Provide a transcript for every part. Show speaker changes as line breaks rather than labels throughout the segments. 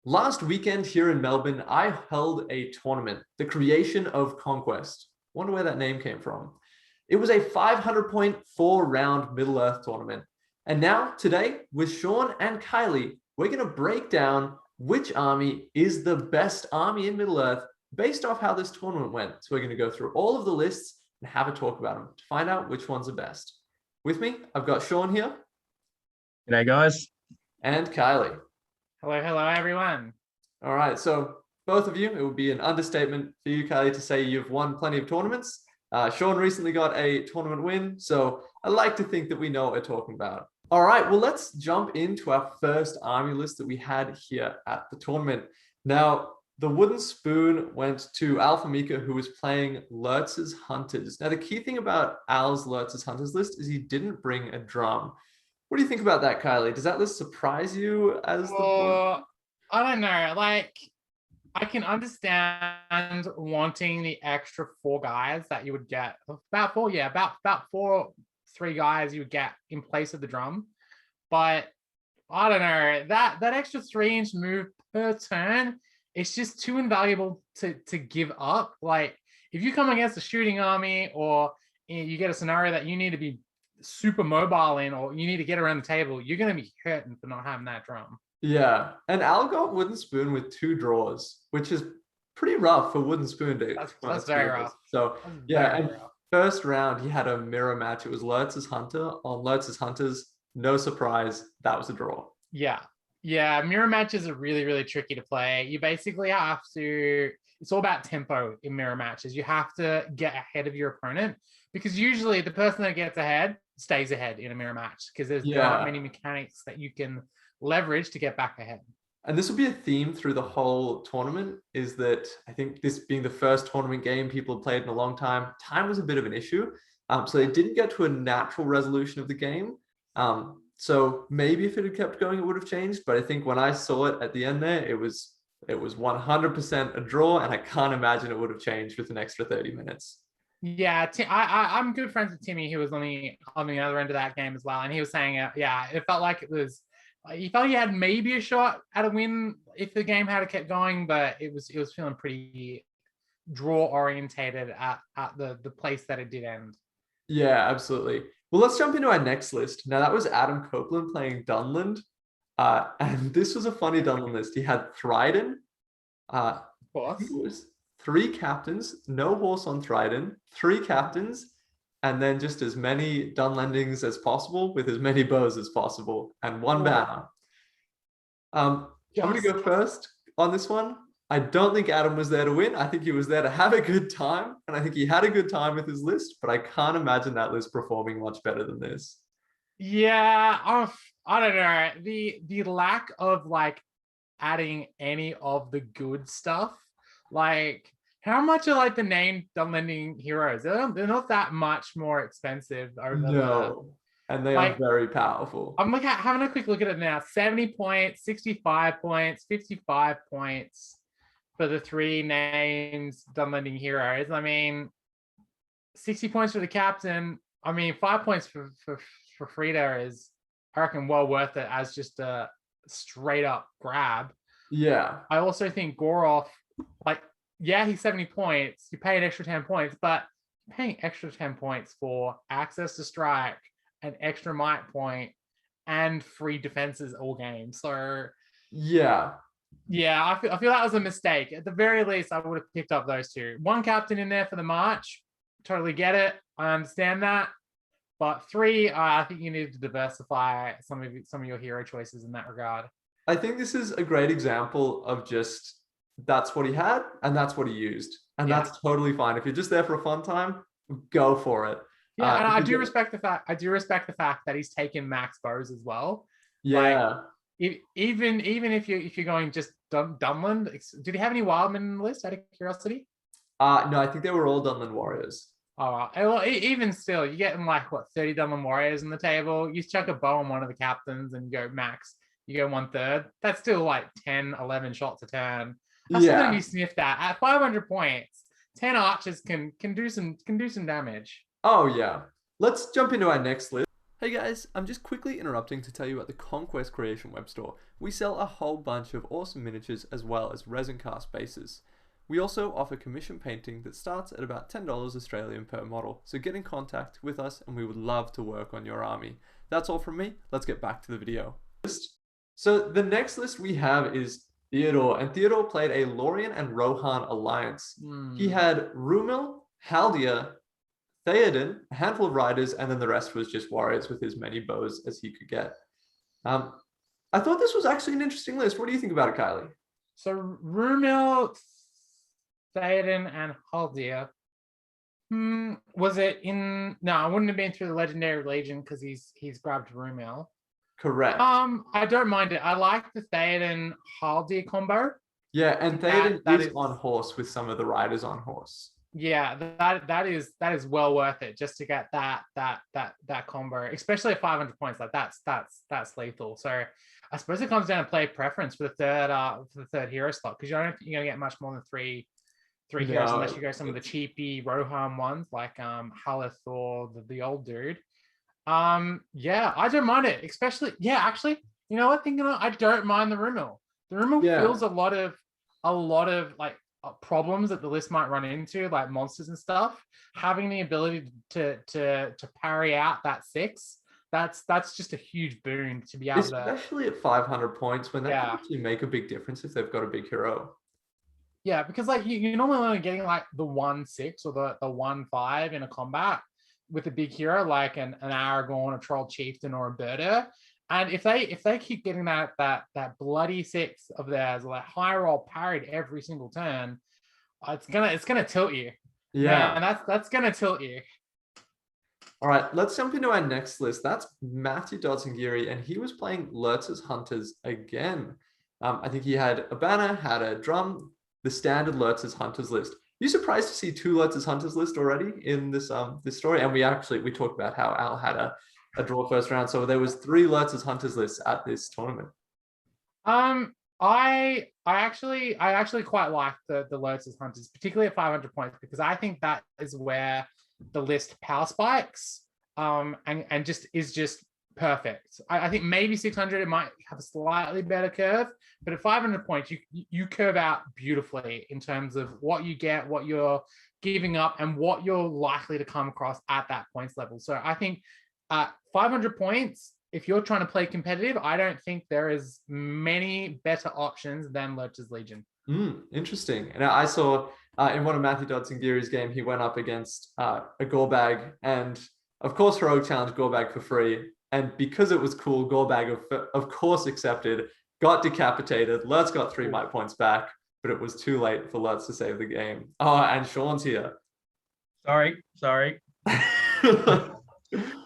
Last weekend here in Melbourne, I held a tournament, the Creation of Conquest. Wonder where that name came from. It was a 500 point 4-round Middle Earth tournament. And now, today, with Sean and Kylie, we're going to break down which army is the best army in Middle Earth based off how this tournament went. So we're going to go through all of the lists and have a talk about them to find out which one's the best. With me, I've got Sean here.
G'day, guys.
And Kylie.
Hello, everyone.
All right, so both of you, it would be an understatement for you, Kylie, to say you've won plenty of tournaments. Sean recently got a tournament win, so I like to think that we know what we're talking about. All right, well, let's jump into our first army list that we had here at the tournament. Now, the wooden spoon went to Alpha Mika, who was playing Lurtz's Hunters. Now, the key thing about Al's Lurtz's Hunters list is he didn't bring a drum. What do you think about that, Kylie? Does that list surprise you as
I don't know. Like, I can understand wanting the extra 4 guys that you would get. About 4, yeah, about 3 guys you would get in place of the drum. But I don't know. That extra 3-inch move per turn, it's just too invaluable to give up. Like, if you come against a shooting army, or you get a scenario that you need to be super mobile in, or you need to get around the table, you're going to be hurting for not having that drum.
Yeah, and Al got wooden spoon with 2 draws, which is pretty rough for wooden spoon to.
That's very rough.
So yeah, and first round he had a mirror match. It was Lurtz's Hunter on Lurtz's Hunters. No surprise, that was a draw.
Yeah, mirror matches are really tricky to play. You basically have to. It's all about tempo in mirror matches. You have to get ahead of your opponent, because usually the person that gets ahead stays ahead in a mirror match, because there aren't many mechanics that you can leverage to get back ahead.
And this will be a theme through the whole tournament, is that I think this being the first tournament game people played in a long time, time was a bit of an issue. So they didn't get to a natural resolution of the game. So maybe if it had kept going, it would have changed. But I think when I saw it at the end there, it was 100% a draw, and I can't imagine it would have changed with an extra 30 minutes.
Yeah, I'm good friends with Timmy, who was on the other end of that game as well, and he was saying, it felt like he felt he had maybe a shot at a win if the game had kept going, but it was feeling pretty draw orientated at the place that it did end.
Yeah, absolutely. Well, let's jump into our next list. Now, that was Adam Copeland playing Dunland, and this was a funny Dunland list. He had Theoden,
of course.
it was 3 captains, no horse on Theoden, 3 captains, and then just as many Dunlendings as possible with as many bows as possible, and 1 banner. I'm going to go first on this one. I don't think Adam was there to win. I think he was there to have a good time, and I think he had a good time with his list, but I can't imagine that list performing much better than this.
Yeah, I don't know. The lack of like adding any of the good stuff, like how much are like the named Dunlending heroes? They're not that much more expensive over
and they are very powerful.
I'm having a quick look at it now. 70 points, 65 points, 55 points for the 3 named Dunlending heroes. I mean, 60 points for the captain. I mean, 5 points for Frida is, I reckon, well worth it as just a straight up grab.
Yeah.
I also think Goroff, he's 70 points. You pay an extra 10 points, but you're paying extra 10 points for access to strike, an extra might point, and free defenses all game. So
yeah,
I feel that was a mistake. At the very least, I would have picked up those 2. 1 captain in there for the march. Totally get it. I understand that. But 3, I think you need to diversify some of your hero choices in that regard.
I think this is a great example of just that's what he had and that's what he used, and that's totally fine. If you're just there for a fun time, go for it.
Yeah, and I do respect the fact that he's taken max bows as well.
Yeah.
Even if you're going just Dunland, did he have any Wildmen in the list out of curiosity?
No, I think they were all Dunland warriors.
Oh, well, even still, you're getting 30 Dunland warriors on the table. You chuck a bow on one of the captains and you go max. You go 1/3. That's still 10, 11 shots a turn. That's something to be sniffed at 500 points. 10 archers can do some damage.
Oh yeah. Let's jump into our next list. Hey guys, I'm just quickly interrupting to tell you about the Conquest Creation web store. We sell a whole bunch of awesome miniatures as well as resin cast bases. We also offer commission painting that starts at about $10 Australian per model, so get in contact with us and we would love to work on your army. That's all from me, let's get back to the video. So the next list we have is Theodor, and Theodor played a Lorien and Rohan alliance. He had Rumil, Haldia, Theoden, a handful of riders, and then the rest was just warriors with as many bows as he could get. I thought this was actually an interesting list. What do you think about it, Kylie?
So Rumil, Theoden, and Haldia. Was it in? No, it wouldn't have been through the Legendary Legion because he's grabbed Rumil.
Correct.
I don't mind it. I like the Theoden Haldia combo.
Yeah, and Theoden is on horse with some of the riders on horse.
Yeah, that is well worth it just to get that combo, especially at 500 points. Like that's lethal. So I suppose it comes down to play preference for the third hero slot, because you're gonna get much more than three heroes unless you go some of the cheapy Rohan ones like Halith or the old dude. Yeah, I don't mind it, especially actually, you know what, thinking I don't mind the Rumil. The Rumil feels a lot of like problems that the list might run into, like monsters and stuff. Having the ability to parry out that 6, that's just a huge boon to be able to,
especially at 500 points when that can actually make a big difference if they've got a big hero. Yeah,
because like you're normally only getting like the 1/6 or the 1/5 in a combat with a big hero like an Aragorn, a Troll Chieftain, or a Birder. And if they keep getting that bloody 6 of theirs, like high roll parried every single turn, it's gonna tilt you.
Yeah,
and that's gonna tilt you.
All right, let's jump into our next list. That's Matthew Dodsingiri, and he was playing Lurtz's Hunters again. I think he had a banner, had a drum, the standard Lurtz's Hunters list. You surprised to see 2 Lurtz's Hunters list already in this this story? And we talked about how Al had a draw first round, so there was 3 Lurtz's Hunters lists at this tournament.
I actually quite like the Lurtz's Hunters, particularly at 500 points, because I think that is where the list power spikes and just perfect. I think maybe 600 it might have a slightly better curve, but at 500 points you curve out beautifully in terms of what you get, what you're giving up, and what you're likely to come across at that points level. So I think 500 points, if you're trying to play competitive, I don't think there is many better options than Lurtz's Legion.
Interesting. And I saw in one of Matthew Dodsingiri's game, he went up against a Gorbag, and of course Heroic challenged Gorbag for free. And because it was cool, Gorbag of course accepted, got decapitated. Lurtz got 3 might points back, but it was too late for Lurtz to save the game. Oh, and Sean's here.
Sorry.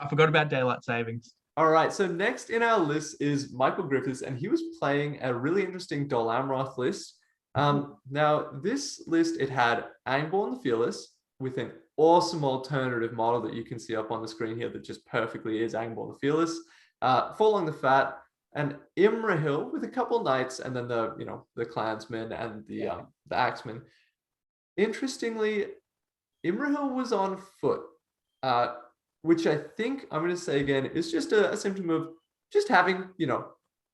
I forgot about daylight savings.
All right, so next in our list is Michael Griffiths, and he was playing a really interesting Dol Amroth list. Now, this list, it had Angborn the Fearless with an awesome alternative model that you can see up on the screen here that just perfectly is Angborn the Fearless. Following the Fat, and Imrahil with a couple knights, and then the clansmen and the axemen. Interestingly, Imrahil was on foot, which I think I'm going to say again is just a symptom of just having,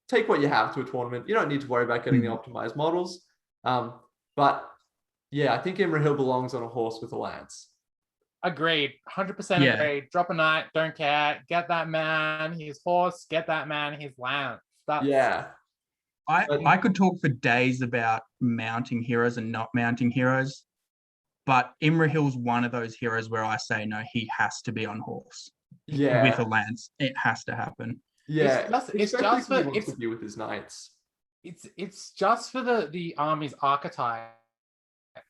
take what you have to a tournament. You don't need to worry about getting the optimized models. But yeah, I think Imrahil belongs on a horse with a lance.
Agreed. 100% agreed. Drop a knight, don't care. Get that man his horse, get that man his lance.
I could talk for days about mounting heroes and not mounting heroes, but Imrahil's one of those heroes where I say, no, he has to be on horse.
Yeah.
With a lance. It has to happen.
Yeah.
It's just for
to be with his knights.
It's just for the army's archetype.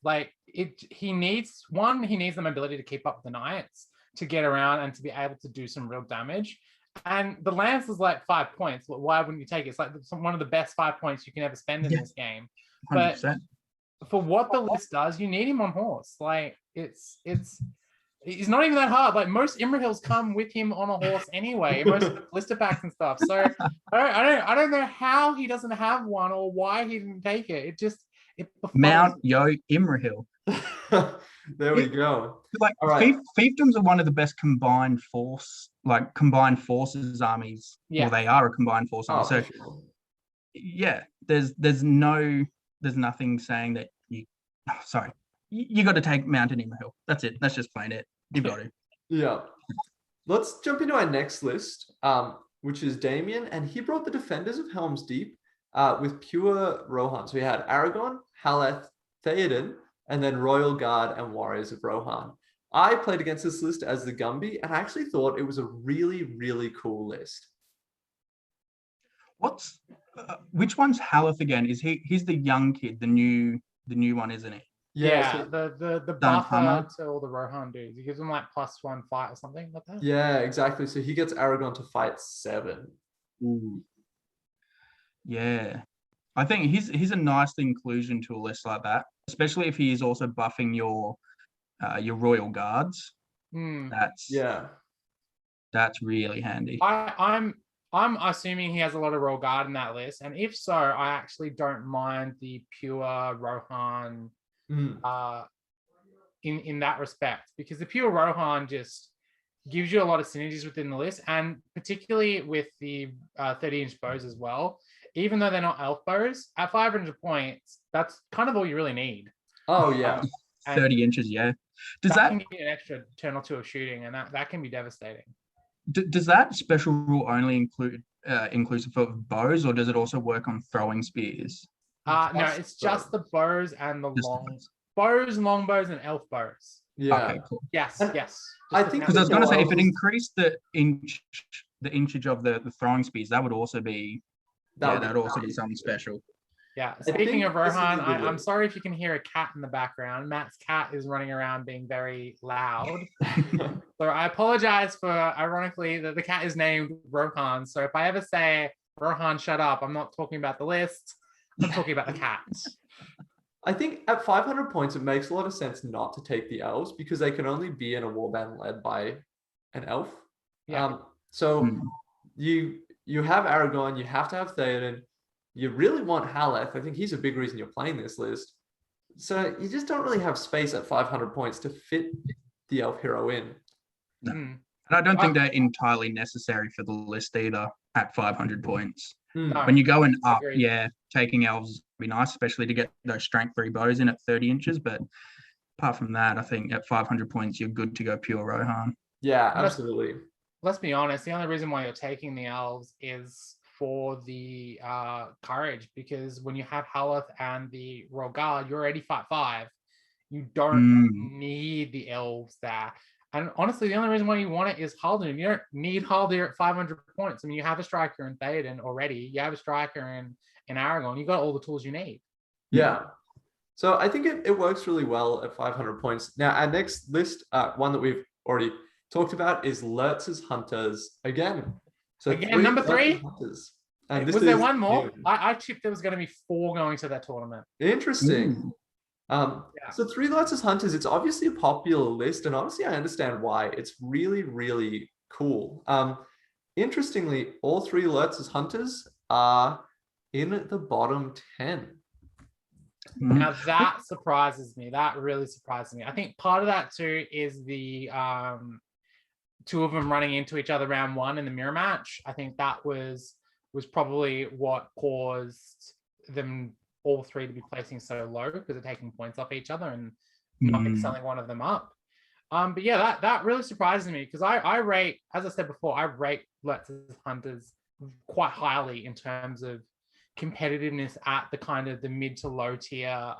Like he needs the mobility to keep up with the knights, to get around and to be able to do some real damage. And the lance is like 5 points. Why wouldn't you take it? It's like one of the best 5 points you can ever spend in this game.
100%.
But for what the list does, you need him on horse. Like it's not even that hard. Like most Imrahils come with him on a horse anyway, most of the blister packs and stuff. So I don't know how he doesn't have one or why he didn't take it. It
Mount Yo Imrahil.
There we go.
Like
All right.
fiefdoms are one of the best combined forces armies.
Yeah.
Well, they are a combined force army.
Oh,
So
for sure.
yeah, there's nothing saying that you got to take Mountain Imra. That's it. That's just plain it. You've got to.
Yeah. Let's jump into our next list, which is Damien, and he brought the defenders of Helm's Deep with pure Rohan. So he had Aragon, Haleth, Theoden, and then Royal Guard and Warriors of Rohan. I played against this list as the Gumby, and I actually thought it was a really, really cool list.
Which one's Haleth again? He's the young kid, the new one, isn't he?
Yeah,
so,
the
Don't
buffer
hammer.
to all the Rohan dudes. He gives them like +1 fight or something like that.
yeah, exactly. So he gets Aragon to fight 7.
Ooh. Yeah. I think he's a nice inclusion to a list like that, especially if he is also buffing your Royal Guards.
Hmm.
That's really handy.
I'm assuming he has a lot of Royal Guard in that list, and if so, I actually don't mind the pure Rohan in that respect, because the pure Rohan just gives you a lot of synergies within the list, and particularly with the 30-inch bows as well. Even though they're not elf bows, at 500 points, that's kind of all you really need.
Oh, yeah.
30 inches, yeah. Does that
can give you an extra turn or two of shooting, and that can be devastating.
Does that special rule only include inclusive of bows, or does it also work on throwing spears?
No, it's just the bows and the longbows and elf bows.
Yeah.
Okay, cool.
Yes.
I think
because I was going to say, if it increased the inchage of the throwing spears, that would also be that'd also be something special.
Yeah. Speaking of Rohan, I'm sorry if you can hear a cat in the background. Matt's cat is running around being very loud. So I apologize for, ironically, that the cat is named Rohan. So if I ever say, Rohan, shut up, I'm not talking about the list. I'm talking about the cat.
I think at 500 points, it makes a lot of sense not to take the elves because they can only be in a warband led by an elf.
Yeah.
You have Aragon, you have to have Theoden. You really want Haleth. I think he's a big reason you're playing this list. So you just don't really have space at 500 points to fit the elf hero in.
No. And I don't think they're entirely necessary for the list either at 500 points.
No,
when you're going up,
agreed.
taking elves would be nice, especially to get those strength 3 bows in at 30 inches. But apart from that, I think at 500 points, you're good to go pure Rohan.
Yeah, absolutely.
Let's be honest. The only reason why you're taking the elves is for the courage, because when you have Haleth and the Royal Guard, you're already fight 5. You don't need the elves there. And honestly, the only reason why you want it is Haldir. You don't need Haldir at 500 points. I mean, you have a striker in Theoden already. You have a striker in Aragon. You got all the tools you need.
Yeah. So I think it works really well at 500 points. Now, our next list, one that we've already talked about, is Lurtz's Hunters again. So
again, number 3.
And
was there one more? I tipped there was going to be 4 going to that tournament.
Interesting. So 3 Lurtz's Hunters, it's obviously a popular list, and honestly, I understand why. It's really, really cool. Interestingly, all 3 Lurtz's Hunters are in the bottom 10.
Now that surprises me. That really surprises me. I think part of that too is the 2 of them running into each other round 1 in the mirror match. I think that was probably what caused them all 3 to be placing so low, because they're taking points off each other and not selling one of them up. But yeah, that really surprises me, because I rate, as I said before, I rate Lurtz's Hunters quite highly in terms of competitiveness at the kind of the mid to low tier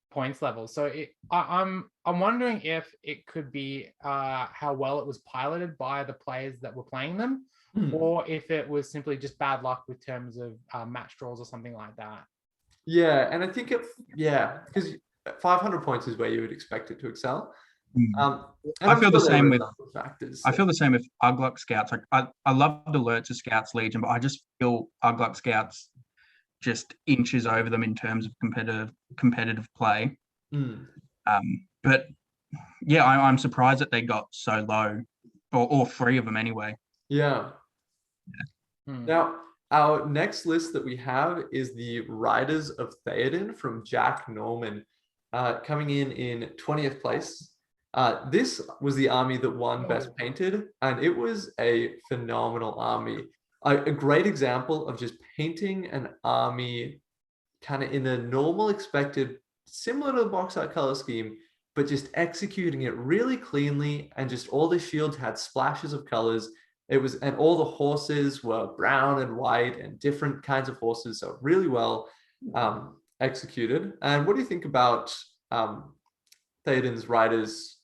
points level. So I'm wondering if it could be how well it was piloted by the players that were playing them, or if it was simply just bad luck with terms of match draws or something like that.
Yeah, and I think because 500 points is where you would expect it to excel.
I feel the same with factors. I feel the same with Ugluk Scouts. Like I love the Lurtz Scouts Legion, but I just feel Ugluk Scouts just inches over them in terms of competitive play. But yeah, I'm surprised that they got so low, or 3 of them anyway.
Yeah. Now, our next list that we have is the Riders of Theoden from Jack Norman. coming in 20th place. This was the army that won Best Painted, and it was a phenomenal army. A great example of just painting an army kind of in a normal expected, similar to the box art color scheme, but just executing it really cleanly, and just all the shields had splashes of colors. And all the horses were brown and white and different kinds of horses, so really well executed. And what do you think about Theoden's riders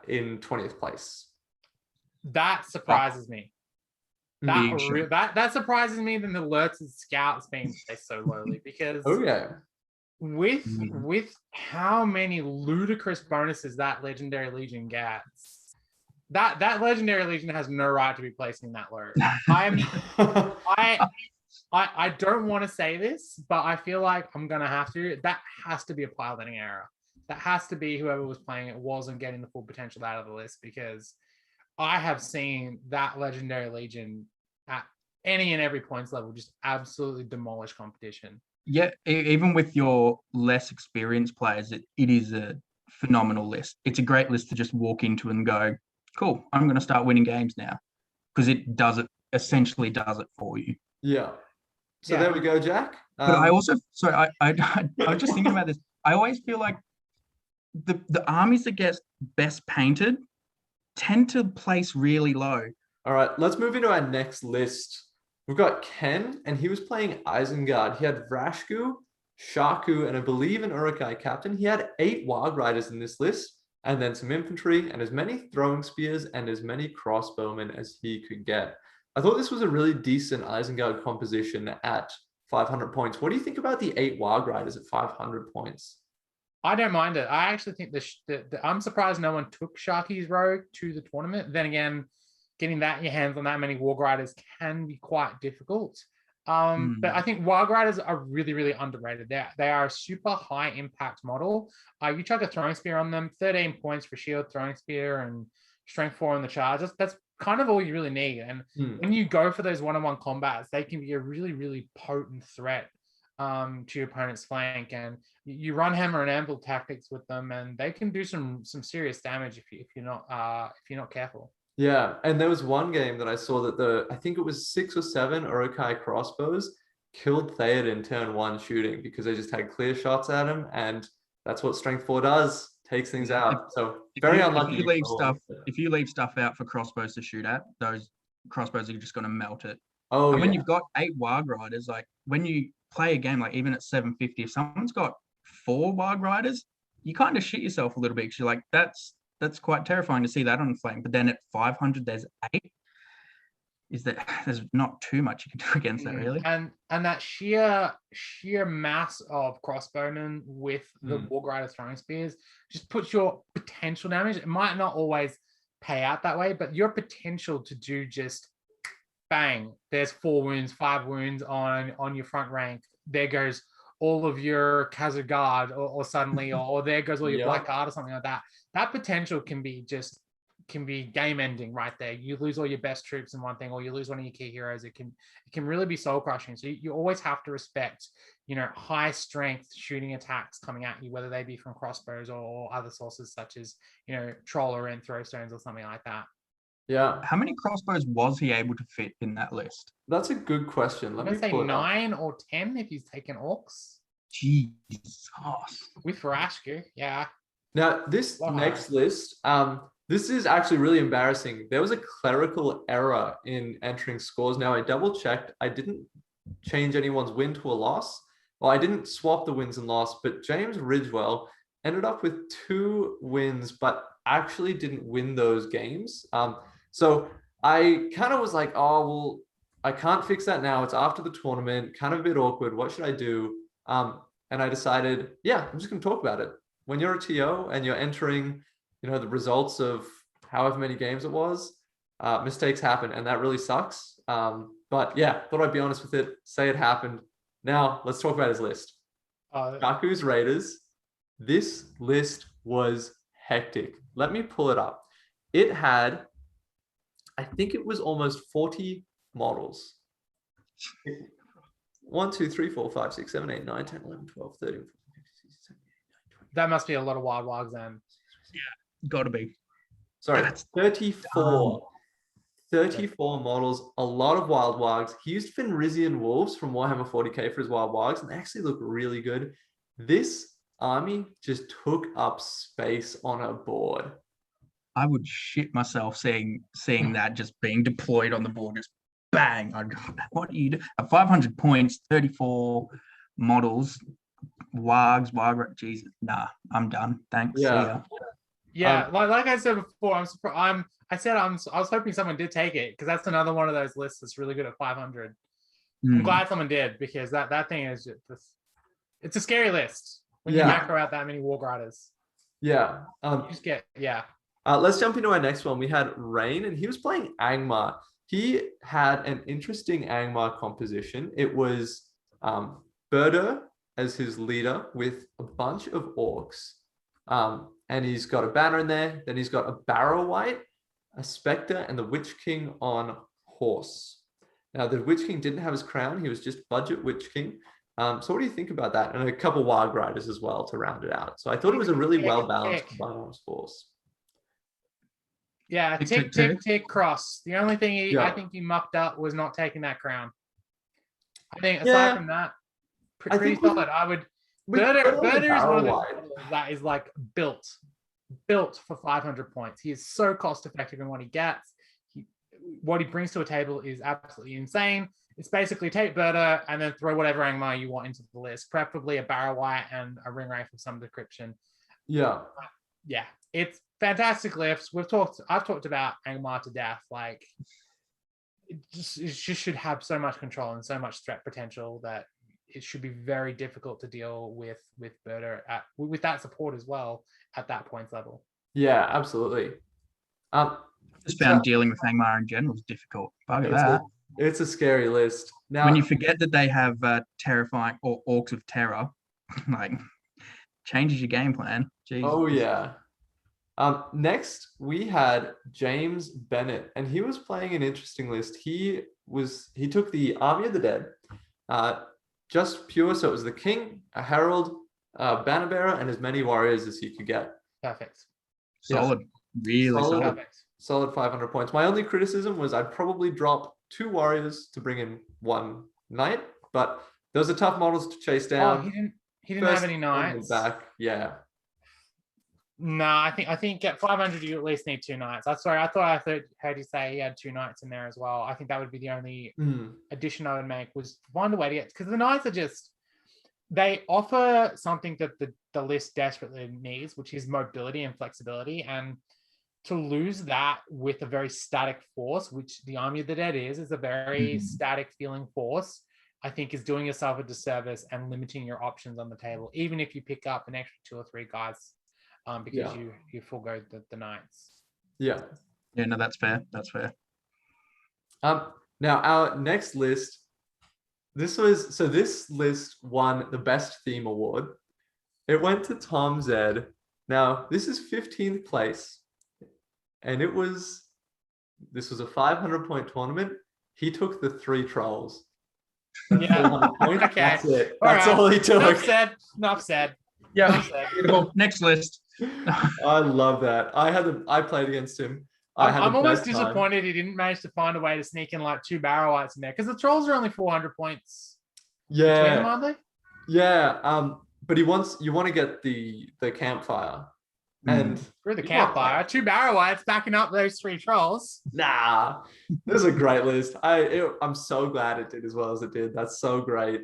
in 20th place?
That surprises me. That surprises me than the Lurtz's scouts being placed so lowly, because with how many ludicrous bonuses that legendary legion gets, that legendary legion has no right to be placing that low. I don't want to say this, but I feel like I'm gonna have to. That has to be a piloting error. That has to be whoever was playing it wasn't getting the full potential out of the list, because I have seen that legendary legion at any and every points level just absolutely demolish competition.
Yeah, even with your less experienced players, it is a phenomenal list. It's a great list to just walk into and go, cool, I'm going to start winning games now, because it essentially does it for you.
Yeah. So there we go, Jack.
But I also, sorry, I was just thinking about this. I always feel like the armies that get best painted tend to place really low.
All right, let's move into our next list. We've got Ken, and he was playing Isengard. He had Vrashku, Shaku, and I believe an Uruk-hai captain. He had 8 Wild Riders in this list, and then some infantry, and as many throwing spears and as many crossbowmen as he could get. I thought this was a really decent Isengard composition at 500 points. What do you think about the 8 Wild Riders at 500 points?
I don't mind it. I actually think I'm surprised no one took Sharky's Rogue to the tournament. Then again, getting your hands on that many Warg Riders can be quite difficult. But I think Wild Riders are really, really underrated. They are a super high impact model. You chuck a throwing spear on them, 13 points for shield, throwing spear, and strength 4 on the charge. That's kind of all you really need. And when you go for those one-on-one combats, they can be a really, really potent threat to your opponent's flank. And you run hammer and anvil tactics with them, and they can do some serious damage if you're not careful.
Yeah, and there was one game that I saw that I think it was 6 or 7 Uruk-hai crossbows killed Theoden turn 1 shooting, because they just had clear shots at him, and that's what strength 4 does, takes things out. So very unlucky.
If you leave stuff out for crossbows to shoot at, those crossbows are just going to melt it.
Oh,
and when you've got 8 Warg Riders, like when you play a game, like even at 750, if someone's got 4 Warg Riders, you kind of shit yourself a little bit, because you're like, that's quite terrifying to see that on the flame. But then at 500, there's 8. There's not too much you can do against that, really.
And that sheer mass of crossbowmen with the Warg Rider throwing spears just puts your potential damage. It might not always pay out that way, but your potential to do just bang, there's 4 wounds, 5 wounds on your front rank. There goes all of your Khazar Guard, or suddenly, or there goes all your Black Guard or something like that. That potential can be game ending right there. You lose all your best troops in one thing, or you lose one of your key heroes. It can really be soul crushing. So you always have to respect, high strength shooting attacks coming at you, whether they be from crossbows or other sources such as, Troller and Throwstones or something like that.
Yeah.
How many crossbows was he able to fit in that list?
That's a good question.
Let me say 9 or 10 if he's taken orcs.
Jesus.
With Vrashku, yeah.
Now, this next list, this is actually really embarrassing. There was a clerical error in entering scores. Now, I double checked. I didn't change anyone's win to a loss. Well, I didn't swap the wins and loss, but James Ridgewell ended up with 2 wins, but actually didn't win those games. So I kind of was like, oh, well, I can't fix that now. It's after the tournament, kind of a bit awkward. What should I do? And I decided, I'm just going to talk about it. When you're a TO and you're entering, the results of however many games it was, mistakes happen, and that really sucks. But yeah, thought I'd be honest with it, say it happened. Now let's talk about his list. Baku's Raiders. This list was hectic. Let me pull it up. It had, I think it was almost 40 models. 1, 2, 3, 4, 5, 6, 7, 8, 9, 10, 11, 12, 13, 14, 15, 16, 17, 18, 19, 20,
That must be a lot of wild wogs then.
Yeah, gotta be.
Sorry,
That's
34. 34 models, a lot of wild wogs. He used Fenrisian wolves from Warhammer 40k for his wild wogs, and they actually look really good. This army just took up space on a board.
I would shit myself seeing that just being deployed on the board, just bang. What do you do? At 500 points, 34 models, wogs, Jesus, nah, I'm done. Thanks.
Yeah.
See ya.
Yeah, like I said before, I was hoping someone did take it, because that's another one of those lists that's really good at 500. I'm glad someone did, because that thing is just, it's a scary list when you macro out that many Warg Riders.
Yeah.
You just get,
let's jump into our next one. We had Rain, and he was playing Angmar. He had an interesting Angmar composition. It was Berder as his leader with a bunch of orcs. And he's got a banner in there. Then he's got a Barrow Wight, a Spectre, and the Witch King on horse. Now, the Witch King didn't have his crown. He was just budget Witch King. So what do you think about that? And a couple Wild Riders as well to round it out. So I thought it was a really well-balanced combined arms force.
Yeah, tick, cross. The only thing I think he mucked up was not taking that crown. I think aside from that, pretty solid. Berder is one of the that is like built for 500 points. He is so cost effective in what he gets. What he brings to a table is absolutely insane. It's basically take Berder and then throw whatever Angmar you want into the list, preferably a Barrow Wight and a Ring Wraith of some description.
Yeah.
Yeah, it's fantastic lifts. I've talked about Angmar to death. Like, it just should have so much control and so much threat potential that it should be very difficult to deal with Berder with that support as well at that points level.
Yeah, absolutely.
Just found dealing with Angmar in general is difficult.
It's a scary list. Now,
when you forget that they have terrifying or orcs of terror, like, changes your game plan. Jesus.
Oh yeah. Next we had James Bennet, and he was playing an interesting list. He took the Army of the Dead, just pure. So it was the King, a Herald, Banner Bearer, and as many warriors as you could get.
Perfect.
Solid. Really solid.
Perfect.
Solid 500 points. My only criticism was I'd probably drop 2 warriors to bring in 1 knight, but those are tough models to chase down.
He didn't have any knights.
Back. Yeah.
No, I think at 500 you at least need 2 knights. I thought I heard you say he had 2 knights in there as well. I think that would be the only addition I would make, was find a way to get, because the knights are just, they offer something that the list desperately needs, which is mobility and flexibility. And to lose that with a very static force, which the Army of the Dead is a very static feeling force, I think is doing yourself a disservice and limiting your options on the table, even if you pick up an extra 2 or 3 guys, because you forego the knights.
Yeah.
Yeah, no, that's fair. That's fair.
Now our next list, this list won the best theme award. It went to Tom Zed. Now this is 15th place, and this was a 500 point tournament. He took the 3 trolls.
Yeah.
Okay. That's it. That's
all
he took.
Enough said.
Yeah. Beautiful. Next list.
I love that. I played against him.
I'm almost disappointed he didn't manage to find a way to sneak in like 2 Barrow Wights in there, because the trolls are only 400 points.
Yeah.
Between them, aren't they?
Yeah. But you want to get the campfire. And
through the campfire, 2 Barrow Wights backing up those 3 trolls.
Nah, this is a great list. I'm so glad it did as well as it did. That's so great.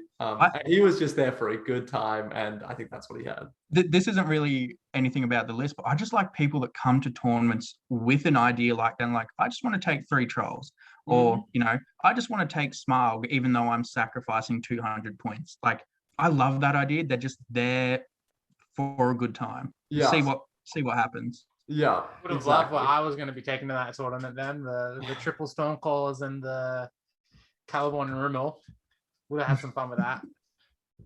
He was just there for a good time, and I think that's what he had.
This isn't really anything about the list, but I just like people that come to tournaments with an idea like that. Like, I just want to take 3 trolls, or I just want to take Smarg, even though I'm sacrificing 200 points. Like, I love that idea. They're just there for a good time.
Yeah.
See what happens.
Yeah.
Would have loved what I was going to be taking to that tournament then. The triple Stormcallers and the Caliborn and Rimmel. Would have had some fun with that.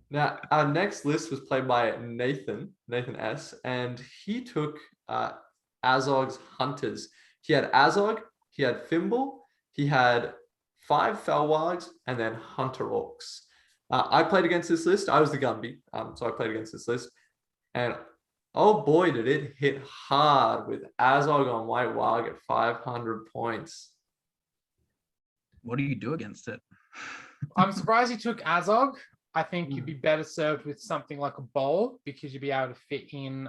Now, our next list was played by Nathan S, and he took Azog's Hunters. He had Azog, he had Fimble, he had 5 Felwargs, and then Hunter Orcs. I played against this list. I was the Gumby, so I played against this list. And Oh boy, did it hit hard with Azog on White Warg at 500 points.
What do you do against it?
I'm surprised you took Azog. I think you'd be better served with something like a bowl because you'd be able to fit in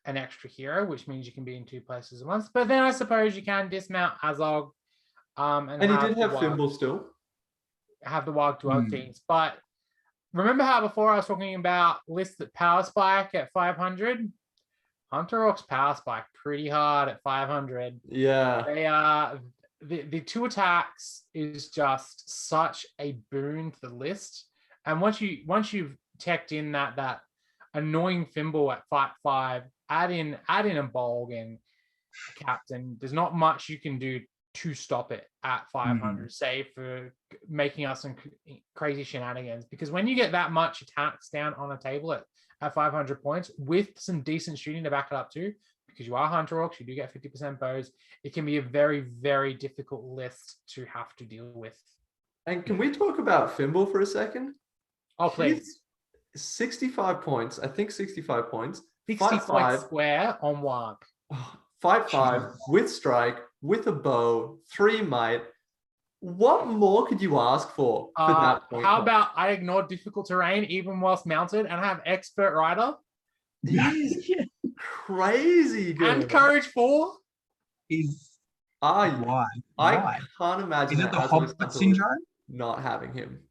an extra hero, which means you can be in 2 places at once. But then I suppose you can dismount Azog.
And he did have Thimble still.
Have the Warg do other things. But remember how before I was talking about lists that power spike at 500? Hunter Orcs power spike pretty hard at 500.
Yeah.
They are the 2 attacks is just such a boon to the list. And once you've teched in that annoying Thimble at 5/5, add in a Bolg and a Captain. There's not much you can do to stop it at 500, save for making us some crazy shenanigans. Because when you get that much attacks down on a table at 500 points with some decent shooting to back it up too, because you are Hunter Orcs, you do get 50% bows, it can be a very, very difficult list to have to deal with.
And can we talk about Thimble for a second?
Oh, please.
65 points. I think 65 points.
60 points square on Warg.
5/5 with strike, with a bow, 3 might. What more could you ask for that point?
How about I ignore difficult terrain even whilst mounted and have expert rider?
He's crazy good.
And courage 4?
Why?
I can't imagine.
Is it the Hobbit syndrome?
Not having him.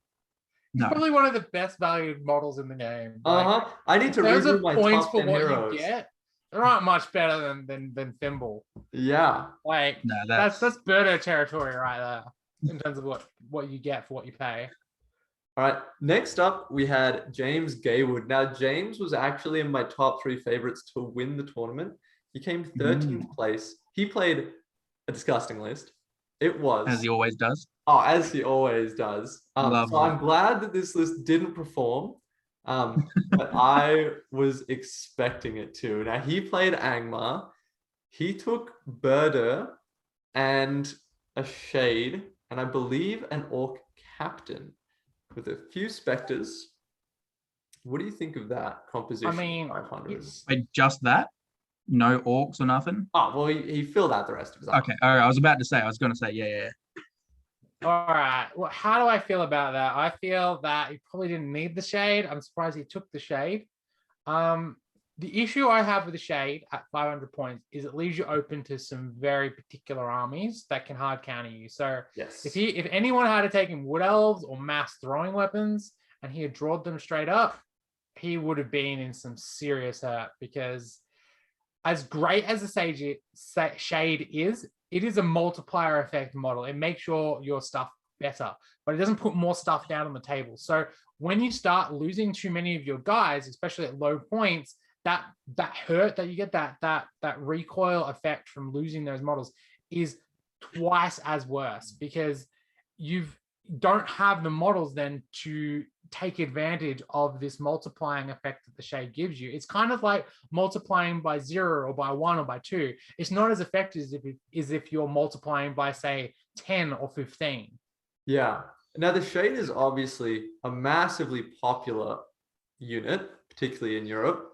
He's probably one of the best valued models in the game.
I need to review my
points
top
for
10
what
heroes.
you get. There aren't much better than Thimble.
Yeah.
Like
No,
that's Birdo territory right there in terms of what you get for what you pay.
All right. Next up, we had James Gaywood. Now, James was actually in my top 3 favorites to win the tournament. He came 13th place. He played a disgusting list. It was.
As he always does.
Oh, as he always does. So I'm glad that this list didn't perform, but I was expecting it to. Now, he played Angmar. He took Birder and a Shade, and I believe an Orc Captain with a few Spectres. What do you think of that composition?
I mean,
500.
Wait, just that? No Orcs or nothing?
Oh, well, he filled out the rest of his army.
Okay, all right. I was going to say, yeah.
All right. Well, how do I feel about that? I feel that he probably didn't need the Shade. I'm surprised he took the Shade. The issue I have with the Shade at 500 points is it leaves you open to some very particular armies that can hard counter you. So
yes,
if anyone had taken Wood Elves or mass throwing weapons and he had drawed them straight up, he would have been in some serious hurt, because as great as the Shade is, it is a multiplier effect model. It makes your stuff better, but it doesn't put more stuff down on the table. So when you start losing too many of your guys, especially at low points, that hurt that you get, that recoil effect from losing those models is twice as worse, because you don't have the models then to take advantage of this multiplying effect that the Shade gives you. It's kind of like multiplying by 0 or by 1 or by 2. It's not as effective as if you're multiplying by, say, 10 or 15.
Yeah. Now, the Shade is obviously a massively popular unit, particularly in Europe.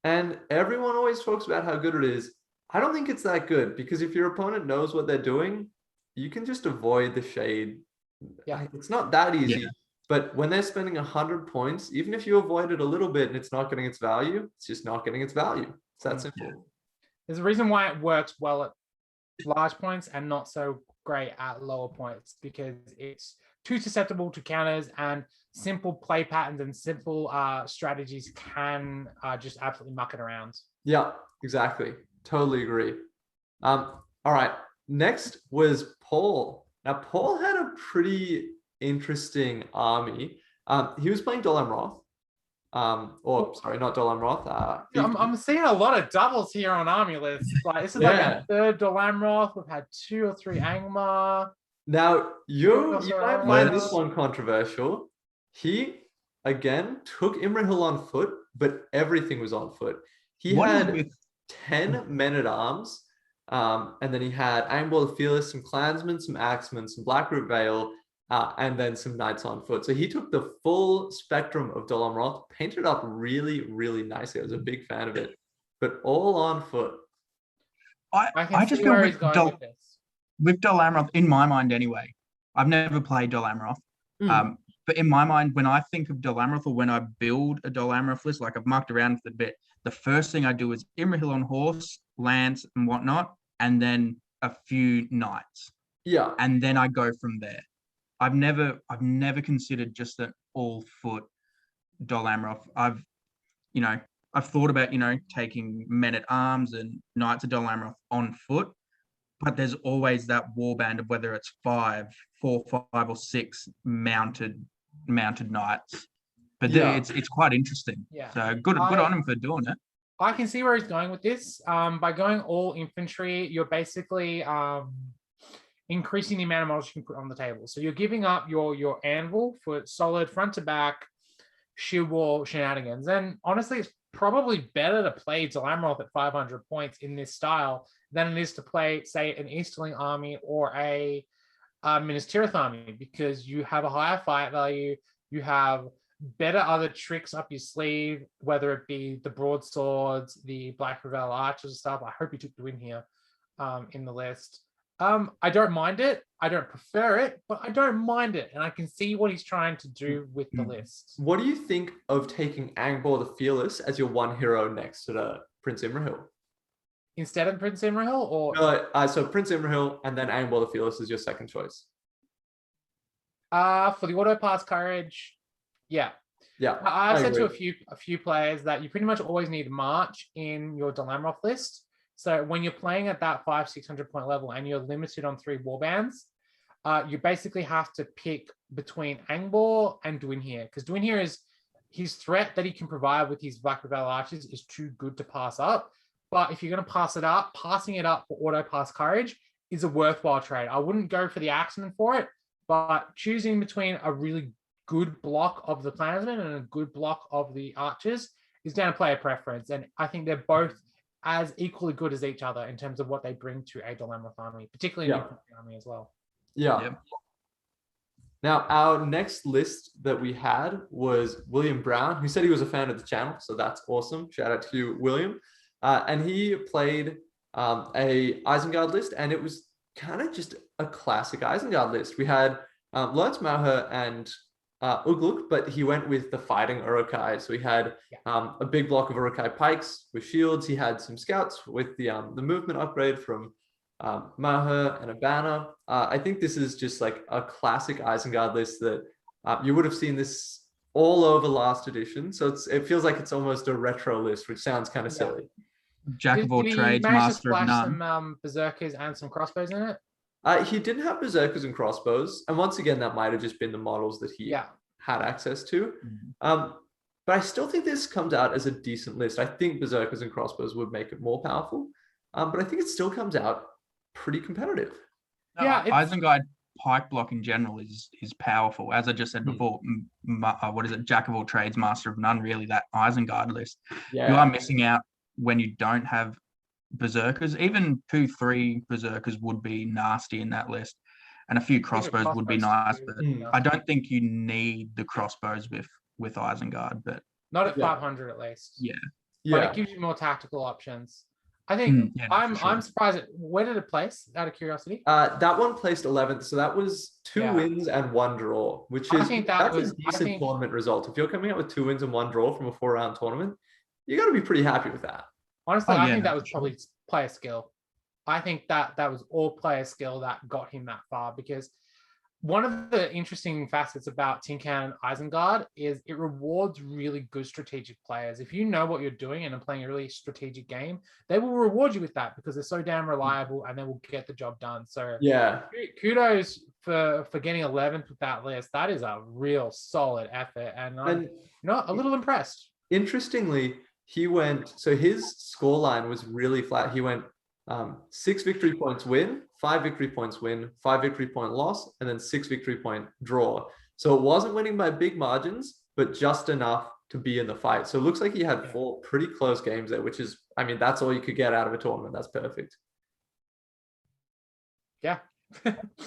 And everyone always talks about how good it is. I don't think it's that good, because if your opponent knows what they're doing, you can just avoid the Shade.
Yeah.
It's not that easy.
Yeah.
But when they're spending 100 points, even if you avoid it a little bit and it's not getting its value, it's just not getting its value. It's that simple.
There's a reason why it works well at large points and not so great at lower points, because it's too susceptible to counters, and simple play patterns and simple strategies can just absolutely muck it around.
Yeah, exactly. Totally agree. All right. Next was Paul. Now, Paul had a pretty interesting army. He was playing Dol Amroth. Sorry, not Dol Amroth.
I'm seeing a lot of doubles here on army lists. Like, this is like a third Dol Amroth. We've had 2 or 3 Angmar.
Now, you might find this one controversial. He, again, took Imrahil on foot, but everything was on foot. He had 10 men-at-arms, and then he had Angbor the Fearless, some Clansmen, some Axemen, some Blackroot Vale, and then some knights on foot. So he took the full spectrum of Dol Amroth, painted it up really, really nicely. I was a big fan of it, but all on foot.
I just feel with Dol Amroth, in my mind anyway, I've never played Dol Amroth, but in my mind, when I think of Dol Amroth, or when I build a Dol Amroth list, like I've mucked around with it a bit, the first thing I do is Imrahil on horse, lance and whatnot, and then a few knights.
Yeah.
And then I go from there. I've never considered just an all foot Dol Amroth. I've thought about, taking men at arms and knights of Dol Amroth on foot, but there's always that warband of whether it's 4, 5, or 6 mounted knights. But it's quite interesting.
Yeah.
So good on him for doing it.
I can see where he's going with this. By going all infantry, you're basically increasing the amount of models you can put on the table. So you're giving up your anvil for solid front to back shield wall shenanigans. And honestly, it's probably better to play Dol Amroth at 500 points in this style than it is to play, say, an Easterling army or a Minas Tirith army, because you have a higher fight value, you have better other tricks up your sleeve, whether it be the broadswords, the Black Revel archers and stuff. I hope you took the win here in the list. I don't mind it. I don't prefer it, but I don't mind it. And I can see what he's trying to do with the list.
What do you think of taking Angbor the Fearless as your one hero next to the Prince Imrahil?
Instead of Prince Imrahil, or
so Prince Imrahil and then Angbor the Fearless is your second choice.
For the auto pass courage, yeah. I've said to a few players that you pretty much always need March in your Dol Amroth list. So when you're playing at that 500-600 point level and you're limited on 3 warbands, you basically have to pick between Angbor and Dwinhir, because Dwinhir is his threat that he can provide with his Black Revel archers is too good to pass up. But if you're going to pass it up, passing it up for auto pass courage is a worthwhile trade. I wouldn't go for the axeman for it, but choosing between a really good block of the clansmen and a good block of the archers is down to player preference. And I think they're both as equally good as each other in terms of what they bring to a Dol Amroth army, particularly an infantry army as well.
Yeah. Now, our next list that we had was William Brown, who said he was a fan of the channel. So that's awesome. Shout out to you, William. And he played a Isengard list, and it was kind of just a classic Isengard list. We had Lance Mauher and Ugluk, but he went with the fighting Uruk-hai. So he had a big block of Uruk-hai pikes with shields. He had some scouts with the movement upgrade from Mauher and a banner. I think this is just like a classic Isengard list that you would have seen this all over last edition. So it feels like it's almost a retro list, which sounds kind of silly.
Jack of all trades, master of none.
Some berserkers and some crossbows in it?
He didn't have berserkers and crossbows, and once again, that might have just been the models that he had access to. But I still think this comes out as a decent list. I think berserkers and crossbows would make it more powerful, but I think it still comes out pretty competitive.
Isengard pike block in general is powerful. As I just said before, what is it? Jack of all trades, master of none. Really, that Isengard list. You are missing out when you don't have berserkers. Even 2-3 berserkers would be nasty in that list, and a few crossbows would be nice, but I don't think you need the crossbows with Isengard, but
not at 500 at least. But it gives you more tactical options. I think I'm surprised where did it place, out of curiosity?
That one placed 11th, so that was 2 wins and 1 draw, which is that's a decent tournament result. If you're coming out with 2 wins and 1 draw from a 4-round tournament, you got to be pretty happy with that.
Honestly, I think that was probably player skill. I think that was all player skill that got him that far, because one of the interesting facets about Tin Can Isengard is it rewards really good strategic players. If you know what you're doing and are playing a really strategic game, they will reward you with that because they're so damn reliable and they will get the job done. So kudos for getting 11th with that list. That is a real solid effort, and I'm a little impressed.
Interestingly, he went, so his scoreline was really flat. He went 6 victory points win, 5 victory points win, 5 victory point loss, and then 6 victory point draw. So it wasn't winning by big margins, but just enough to be in the fight. So it looks like he had 4 pretty close games there, which is, I mean, that's all you could get out of a tournament. That's perfect.
Yeah.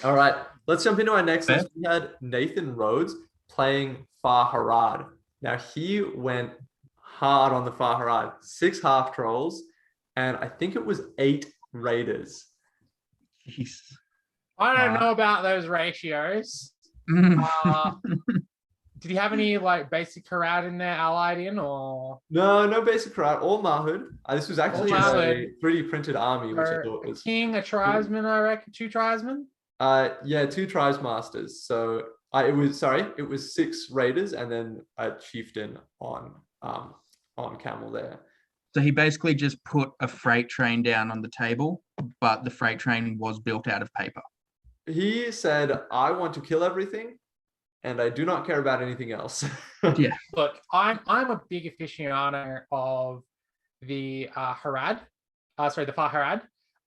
All right, let's jump into our next list. We had Nathan Rhodes playing Farharad. Now he went hard on the Farharad, 6 half trolls, and I think it was 8 raiders.
Jeez.
I don't know about those ratios. Did he have any like basic Harad in there allied in, or
no basic Harad, all Mahud. This was actually a 3D printed army, which I thought was
a king, a tribesman, I reckon, 2 tribesmen.
Yeah, 2 tribes masters. So it was 6 raiders and then a chieftain on camel there.
So he basically just put a freight train down on the table, but the freight train was built out of paper.
He said, "I want to kill everything, and I do not care about anything else."
Yeah.
Look, I'm a big aficionado of the Harad. The Farharad.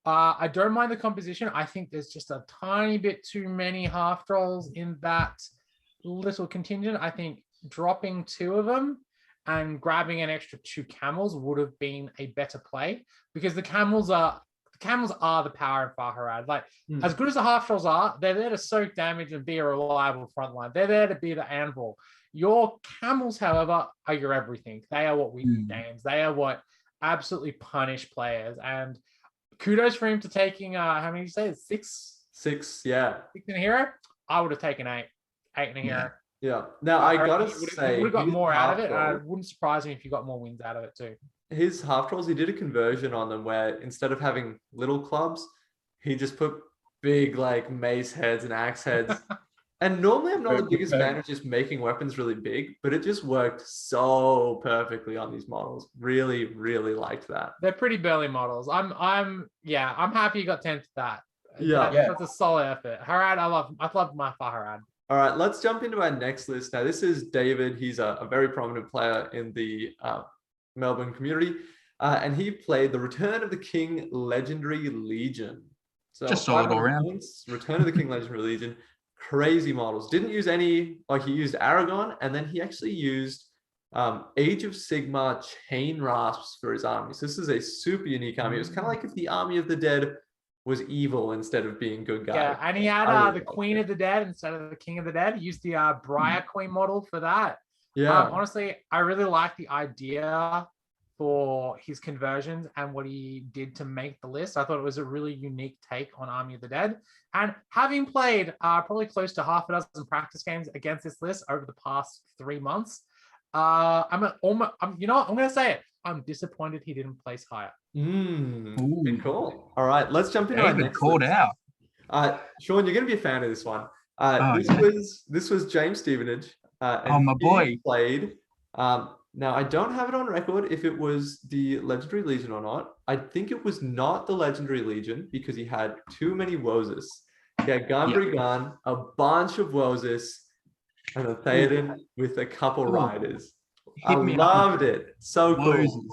I don't mind the composition. I think there's just a tiny bit too many half trolls in that little contingent. I think dropping 2 of them and grabbing an extra 2 camels would have been a better play, because the camels are the power of Farharad. Like, as good as the half trolls are, they're there to soak damage and be a reliable front line. They're there to be the anvil. Your camels, however, are your everything. They are what we do games. They are what absolutely punish players. And kudos for him to taking how many did you say? 6?
6, yeah.
6 in a hero? I would have taken 8. 8 in a hero.
Yeah. Now I gotta say,
you would have got more out of it. And it wouldn't surprise me if you got more wins out of it too.
His half trolls, he did a conversion on them where instead of having little clubs, he just put big like mace heads and axe heads. And normally I'm not the biggest fan of just making weapons really big, but it just worked so perfectly on these models. Really, really liked that.
They're pretty burly models. I'm happy you got 10 to that.
Yeah.
That's a solid effort. Harad, I love my Farharad.
All right, let's jump into our next list. Now, this is David. He's a very prominent player in the Melbourne community, and he played the Return of the King Legendary Legion. So
just solid all around.
Return of the King Legendary Legion, crazy models. Didn't use any, like he used Aragon, and then he actually used Age of Sigmar chain rasps for his armies. This is a super unique army. It was kind of like if the Army of the Dead was evil instead of being good guy.
Yeah, and he had the Queen of the Dead instead of the King of the Dead. He used the Briar Queen model for that.
Yeah.
Honestly, I really like the idea for his conversions and what he did to make the list. I thought it was a really unique take on Army of the Dead. And having played probably close to half a dozen practice games against this list over the past 3 months, I'm going to say it. I'm disappointed he didn't place higher.
Good call. All right, let's jump into our next
called
list.
out.
Sean, you're going to be a fan of this one. This was James Stevenage.
And my boy
played. Now I don't have it on record if it was the Legendary Legion or not. I think it was not the Legendary Legion because he had too many Woses. He had Gunbrigan, a bunch of Woses, and a Theoden with a couple riders. I loved it. So cool.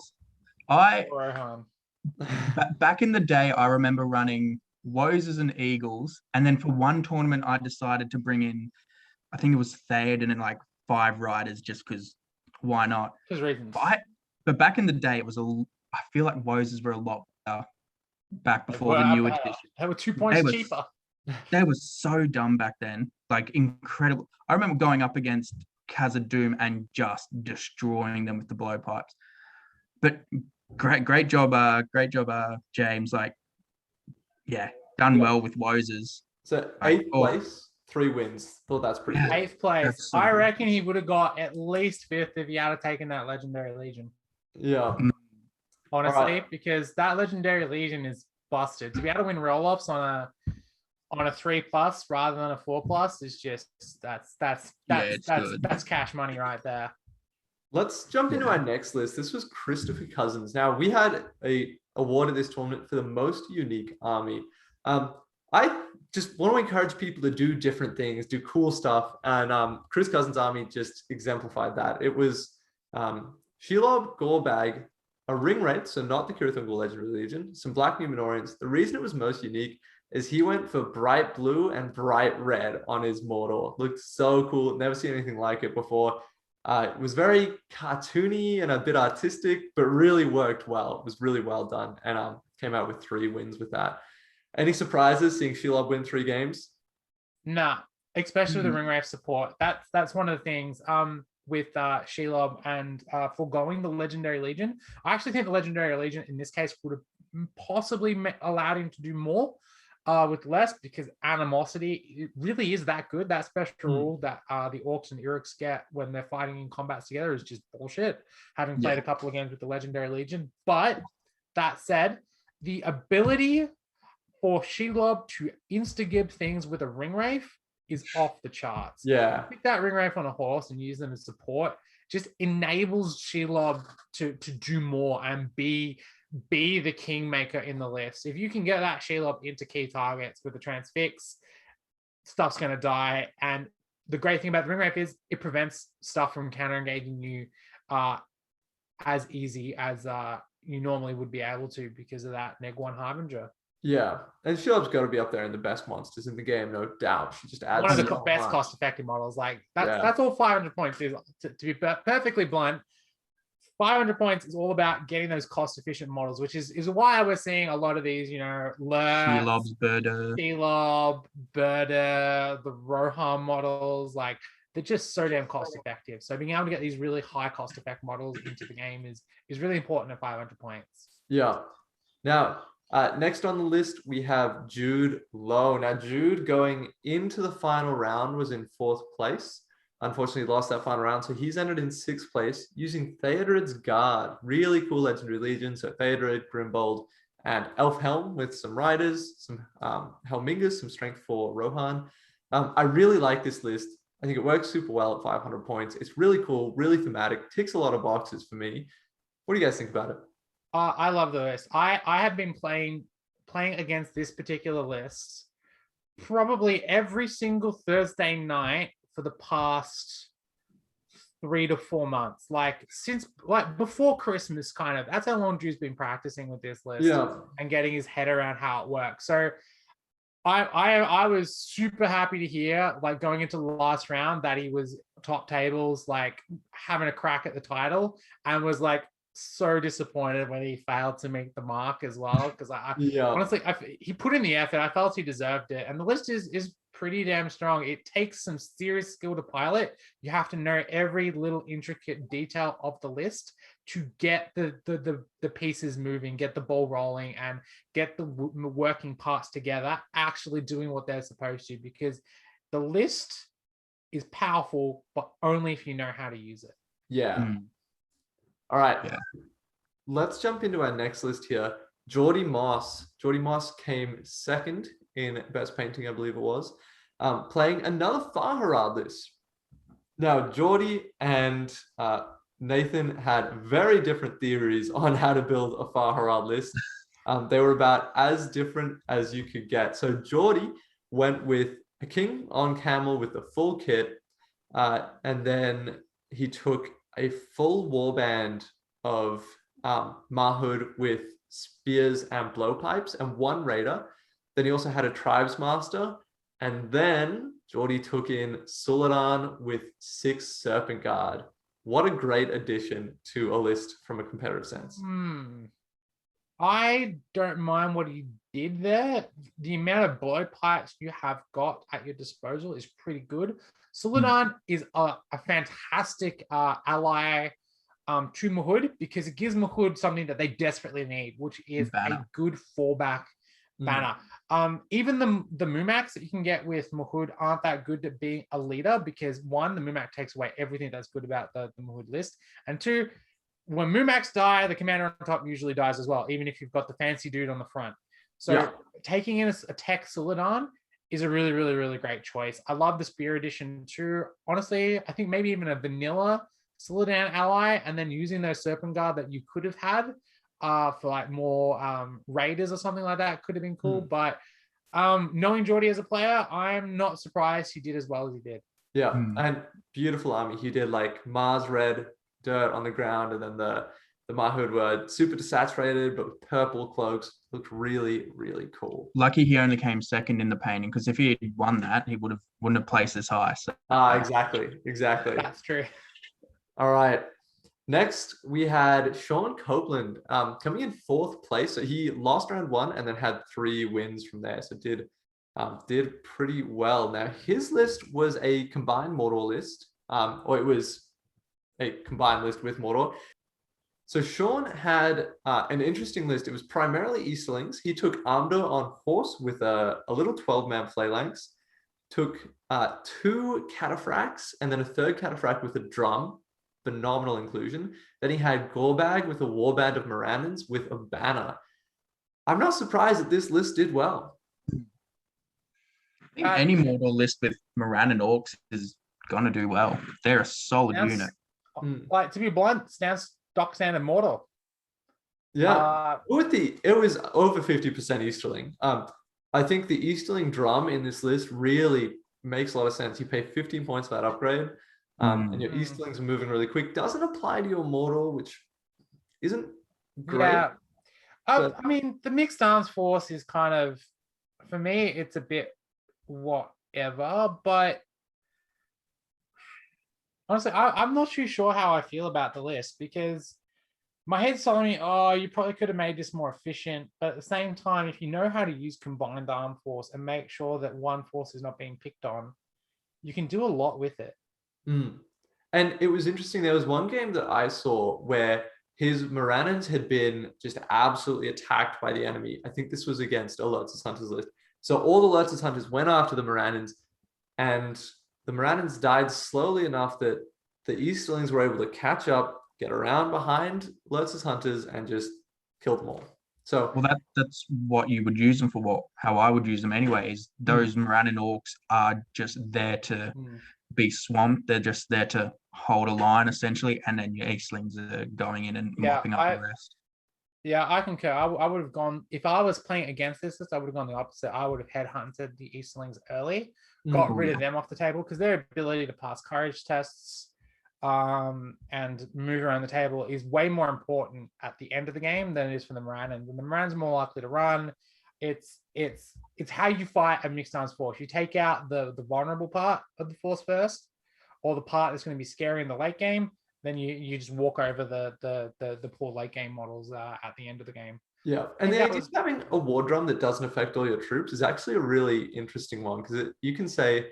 Back in the day, I remember running Woses and Eagles, and then for one tournament, I decided to bring in, I think it was Theoden and like 5 riders, just because why not?
Because reasons.
But back in the day, I feel like Woses were a lot better back before the new edition.
They were 2 points cheaper.
They were so dumb back then, like incredible. I remember going up against Khazad-dûm and just destroying them with the blowpipes. But great job, James. Like, yeah, done well with Woses.
So 8th place, 3 wins. Thought that's pretty good.
8th place. I reckon he would have got at least 5th if he had taken that Legendary Legion.
Yeah.
Honestly, because that Legendary Legion is busted. To be able to win roll-offs on a 3+ rather than a 4+ is just that's cash money right there.
Let's jump into our next list. This was Christopher Cousins. Now, we had a award at this tournament for the most unique army. I just want to encourage people to do different things, do cool stuff. And Chris Cousins' army just exemplified that. It was Shelob, Gorbag, a ring wraith, so not the Kirathungor Legendary Legion, some Black Numenorians. The reason it was most unique is he went for bright blue and bright red on his Mordor. Looked so cool. Never seen anything like it before. It was very cartoony and a bit artistic, but really worked well. It was really well done, and came out with 3 wins with that. Any surprises seeing Shelob win 3 games?
Nah, especially with the ring wraith support. That's one of the things with Shelob and foregoing the Legendary Legion. I actually think the Legendary Legion in this case would have possibly allowed him to do more with less, because animosity, it really is that good. That special rule that the Orcs and Uruks get when they're fighting in combats together is just bullshit, having played a couple of games with the Legendary Legion. But that said, the ability for Shelob to insta-gib things with a ring wraith is off the charts.
Yeah.
Pick that ring wraith on a horse and use them as support. Just enables Shelob to do more and be the kingmaker in the list. If you can get that Shelob into key targets with a transfix, stuff's going to die. And the great thing about the ring wraith is it prevents stuff from counter engaging you as easy as you normally would be able to because of that Neg 1 Harbinger.
Yeah, and Shelob's got to be up there in the best monsters in the game, no doubt. She just adds
one of the
so
best
much.
cost-effective models. Like that's all 500 points is. To be perfectly blunt, 500 points is all about getting those cost-efficient models, which is why we're seeing a lot of these,
Shelob's Birder,
Shelob, Birder, the Rohan models. Like they're just so damn cost-effective. So being able to get these really high cost-effect models into the game is really important at 500 points.
Yeah. Now. Next on the list, we have Jude Lowe. Now, Jude going into the final round was in 4th place. Unfortunately, lost that final round, so he's entered in 6th place using Theodred's Guard. Really cool Legendary Legion. So Theodred, Grimbold, and Elf Helm with some Riders, some Helmingers, some Strength for Rohan. I really like this list. I think it works super well at 500 points. It's really cool, really thematic, ticks a lot of boxes for me. What do you guys think about it?
I love the list. I have been playing against this particular list probably every single Thursday night for the past 3 to 4 months. Like since before Christmas, kind of. That's how long Drew's been practicing with this list and getting his head around how it works. So I was super happy to hear, like going into the last round, that he was top tables, like having a crack at the title, and was like so disappointed when he failed to make the mark as well, because honestly he put in the effort. I felt he deserved it, and the list is pretty damn strong. It takes some serious skill to pilot. You have to know every little intricate detail of the list to get the pieces moving, get the ball rolling, and get the working parts together, actually doing what they're supposed to, because the list is powerful, but only if you know how to use it.
All right, let's jump into our next list here. Geordi Moss. Geordi Moss came 2nd in Best Painting, I believe it was, playing another Farharad list. Now, Geordi and Nathan had very different theories on how to build a Farharad list. They were about as different as you could get. So Geordi went with a king on camel with the full kit, and then he took a full warband of Mahud with spears and blowpipes and 1 raider. Then he also had a tribes master, and then Geordi took in Suladan with 6 serpent guard. What a great addition to a list from a competitive sense.
I don't mind what he did there. The amount of blowpipes you have got at your disposal is pretty good. Suladan is a fantastic ally to Mahud, because it gives Mahud something that they desperately need, which is a good fallback banner. Even the Mumax that you can get with Mahud aren't that good at being a leader, because 1, the Mumax takes away everything that's good about the Mahud list, and 2, when Mumax die, the commander on top usually dies as well, even if you've got the fancy dude on the front. So taking in a tech Suladan is a really, really, really great choice. I love the spear edition too. Honestly, I think maybe even a vanilla Suladan ally, and then using those serpent guard that you could have had for like more raiders or something like that could have been cool. But knowing Geordi as a player, I'm not surprised he did as well as he did.
And beautiful army. He did like Mars red dirt on the ground, and then the Mahud were super desaturated but with purple cloaks. Looked really, really cool.
Lucky he only came 2nd in the painting, because if he had won that, he wouldn't have placed as high. So.
Exactly.
That's true.
All right. Next, we had Sean Copeland coming in 4th place. So he lost round 1 and then had 3 wins from there. So did pretty well. Now, his list was a combined Mordor list, or it was a combined list with Mordor. So Sean had an interesting list. It was primarily Easterlings. He took Amdo on horse with a little 12-man phalanx, took 2 cataphracts, and then a 3rd cataphract with a drum. Phenomenal inclusion. Then he had Gorbag with a warband of Morannons with a banner. I'm not surprised that this list did well.
I think any Mordor list with Morannon orcs is gonna do well. They're a solid unit.
Like, to be blunt, stock standard Mordor.
Yeah, it was over 50% Easterling. I think the Easterling drum in this list really makes a lot of sense. You pay 15 points for that upgrade. And your Easterlings are moving really quick. Doesn't apply to your Mordor, which isn't great.
Yeah. I mean, the mixed arms force is kind of, for me, it's a bit whatever. But honestly, I'm not too sure how I feel about the list, because my head's telling me, oh, you probably could have made this more efficient. But at the same time, if you know how to use combined arm force and make sure that one force is not being picked on, you can do a lot with it.
And it was interesting. There was one game that I saw where his Morannons had been just absolutely attacked by the enemy. I think this was against Alertus Hunter's list. So all the Alertus Hunters went after the Morannons, and the Morannons died slowly enough that the Easterlings were able to catch up, get around behind Alertus Hunters, and just kill them all. So,
well, that's what you would use them for. How I would use them anyway is those Morannon orcs are just there to be swamped. They're just there to hold a line essentially, and then your Eastlings are going in and mopping up the rest.
Yeah, I concur. I would have gone, if I was playing against this list, I would have gone the opposite. I would have headhunted the Eastlings early, got rid of them off the table, because their ability to pass courage tests and move around the table is way more important at the end of the game than it is for the Morannons. And the Morannons are more likely to run. It's how you fight a mixed arms force. You take out the vulnerable part of the force first, or the part that's going to be scary in the late game. Then you just walk over the poor late game models at the end of the game.
Yeah, and the idea of having a war drum that doesn't affect all your troops is actually a really interesting one, because you can say,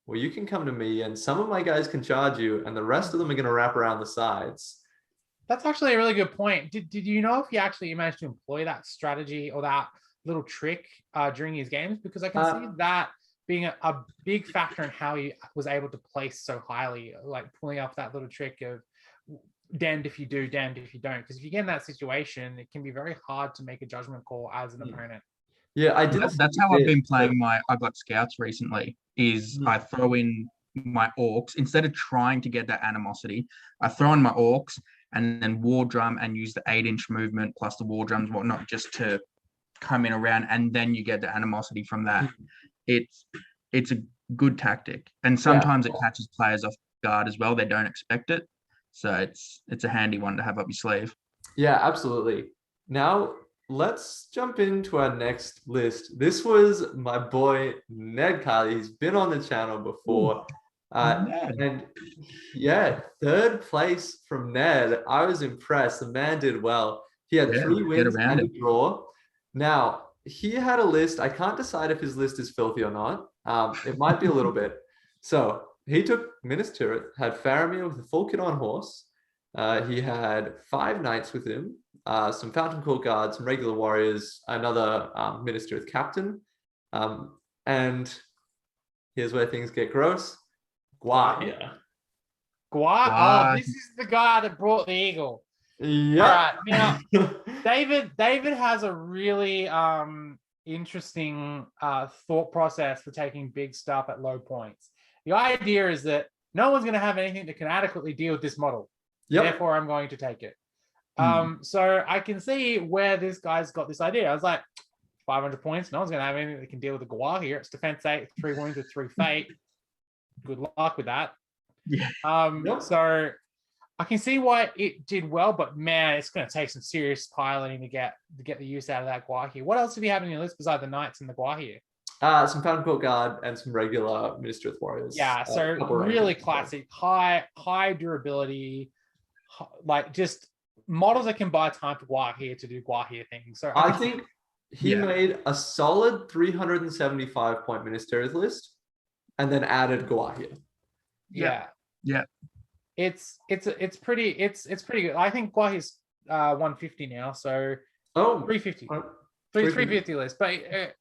well, you can come to me and some of my guys can charge you, and the rest of them are going to wrap around the sides.
That's actually a really good point. Did you know if he actually managed to employ that strategy or that little trick during his games? Because I can see that being a big factor in how he was able to place so highly, like pulling off that little trick of damned if you do, damned if you don't. Because if you get in that situation, it can be very hard to make a judgment call as an opponent.
Yeah, I did.
That's how I've been playing my Uglut Scouts recently. Is I throw in my orcs instead of trying to get that animosity. I throw in my orcs and then war drum and use the 8-inch movement plus the war drums, whatnot, just to come in around, and then you get the animosity from that. It's a good tactic, and sometimes it catches players off guard as well. They don't expect it, so it's a handy one to have up your sleeve.
Yeah, absolutely. Now let's jump into our next list. This was my boy Ned Kyle. He's been on the channel before. And yeah, 3rd place from Ned. I was impressed. The man did well. He had 3 wins and a draw. Now, he had a list. I can't decide if his list is filthy or not. It might be a little bit. So he took Minas Tirith, had Faramir with a full kit on horse. He had 5 knights with him, some Fountain Court guards, some regular warriors, another Minas Tirith captain. And here's where things get gross. Gwaihir.
Oh, this is the guy that brought the eagle.
Yeah.
All right. Now, David has a really interesting thought process for taking big stuff at low points. The idea is that no one's going to have anything that can adequately deal with this model. Therefore, I'm going to take it. So I can see where this guy's got this idea. I was like, 500 points. No one's going to have anything that can deal with the Gwaihir. It's defense 8, 3 wounds with 3 fate. Good luck with that. So I can see why it did well, but man, it's going to take some serious piloting to get the use out of that Gwaihir. What else did he have in your list besides the knights and the Gwaihir?
Some Fountain Court guard and some regular Minas Tirith warriors.
Yeah, so really classic, high durability, like just models that can buy time for Guahir to do Guahir things. So
I think he made a solid 375 point ministerials list and then added Guahir.
Yeah.
It's
pretty good. I think Guahir's 150 now, so 350. 350 list. But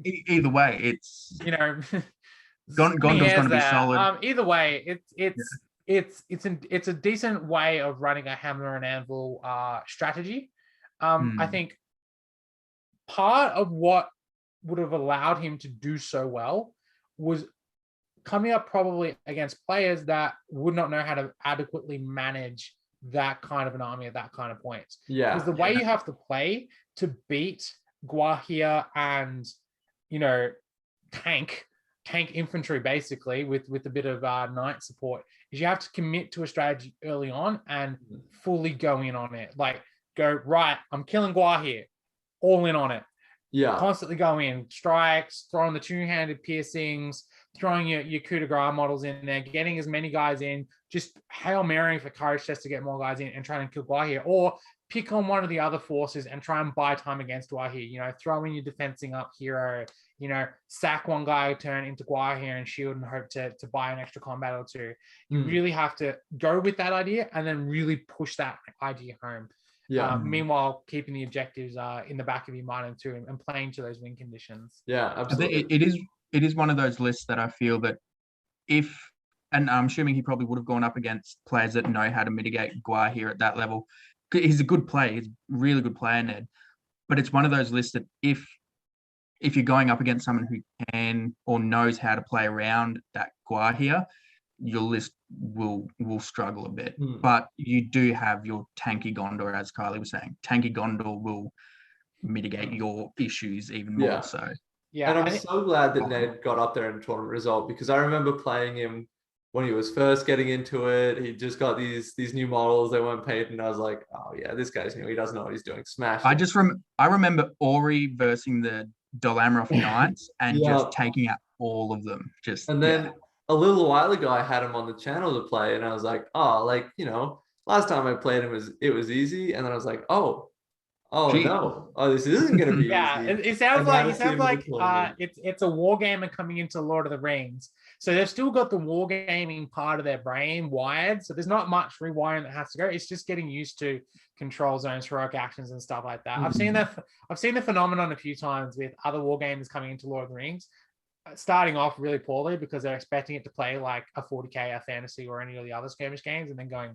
either way, it's Gondor's going to be solid.
Either way, it's a decent way of running a hammer and anvil strategy. I think part of what would have allowed him to do so well was coming up probably against players that would not know how to adequately manage that kind of an army at that kind of point.
Yeah.
Because the way you have to play to beat Guahir and, tank infantry basically with a bit of knight support is you have to commit to a strategy early on and fully go in on it. Like, go, right, I'm killing Guahir, all in on it.
Yeah.
Constantly go in, strikes, throwing the two-handed piercings, throwing your coup de grace models in there, getting as many guys in, just Hail Mary for courage just to get more guys in and try and kill Guahir, or pick on one of the other forces and try and buy time against Guahir, throw in your defensing up hero, sack one guy a turn into Guahir and shield and hope to buy an extra combat or two. You really have to go with that idea and then really push that idea home.
Yeah.
Meanwhile,
keeping the objectives in the back of your mind too, and playing to those win conditions.
Yeah, absolutely.
It is one of those lists that I feel that and I'm assuming he probably would have gone up against players that know how to mitigate Guahir at that level. He's a good player. He's a really good player, Ned. But it's one of those lists that if you're going up against someone who can or knows how to play around that Guahir, your list will struggle a bit. But you do have your tanky Gondor, as Kylie was saying. Tanky Gondor will mitigate your issues even more so.
Yeah, and I'm so glad that Ned got up there in the tournament result, because I remember playing him when he was first getting into it. He just got these new models that weren't paid, and I was like, oh yeah, this guy's new. He doesn't know what he's doing. Smash.
I remember Ori versus the Dolamarov Knights and just taking out all of them. And
then a little while ago, I had him on the channel to play, and I was like, last time I played him, it was easy, and then I was like, this isn't going to be easy.
It sounds like it's a wargamer coming into Lord of the Rings. So they've still got the wargaming part of their brain wired. So there's not much rewiring that has to go. It's just getting used to control zones, heroic actions, and stuff like that. I've seen the phenomenon a few times with other wargamers coming into Lord of the Rings, starting off really poorly because they're expecting it to play like a 40k, a fantasy, or any of the other skirmish games, and then going,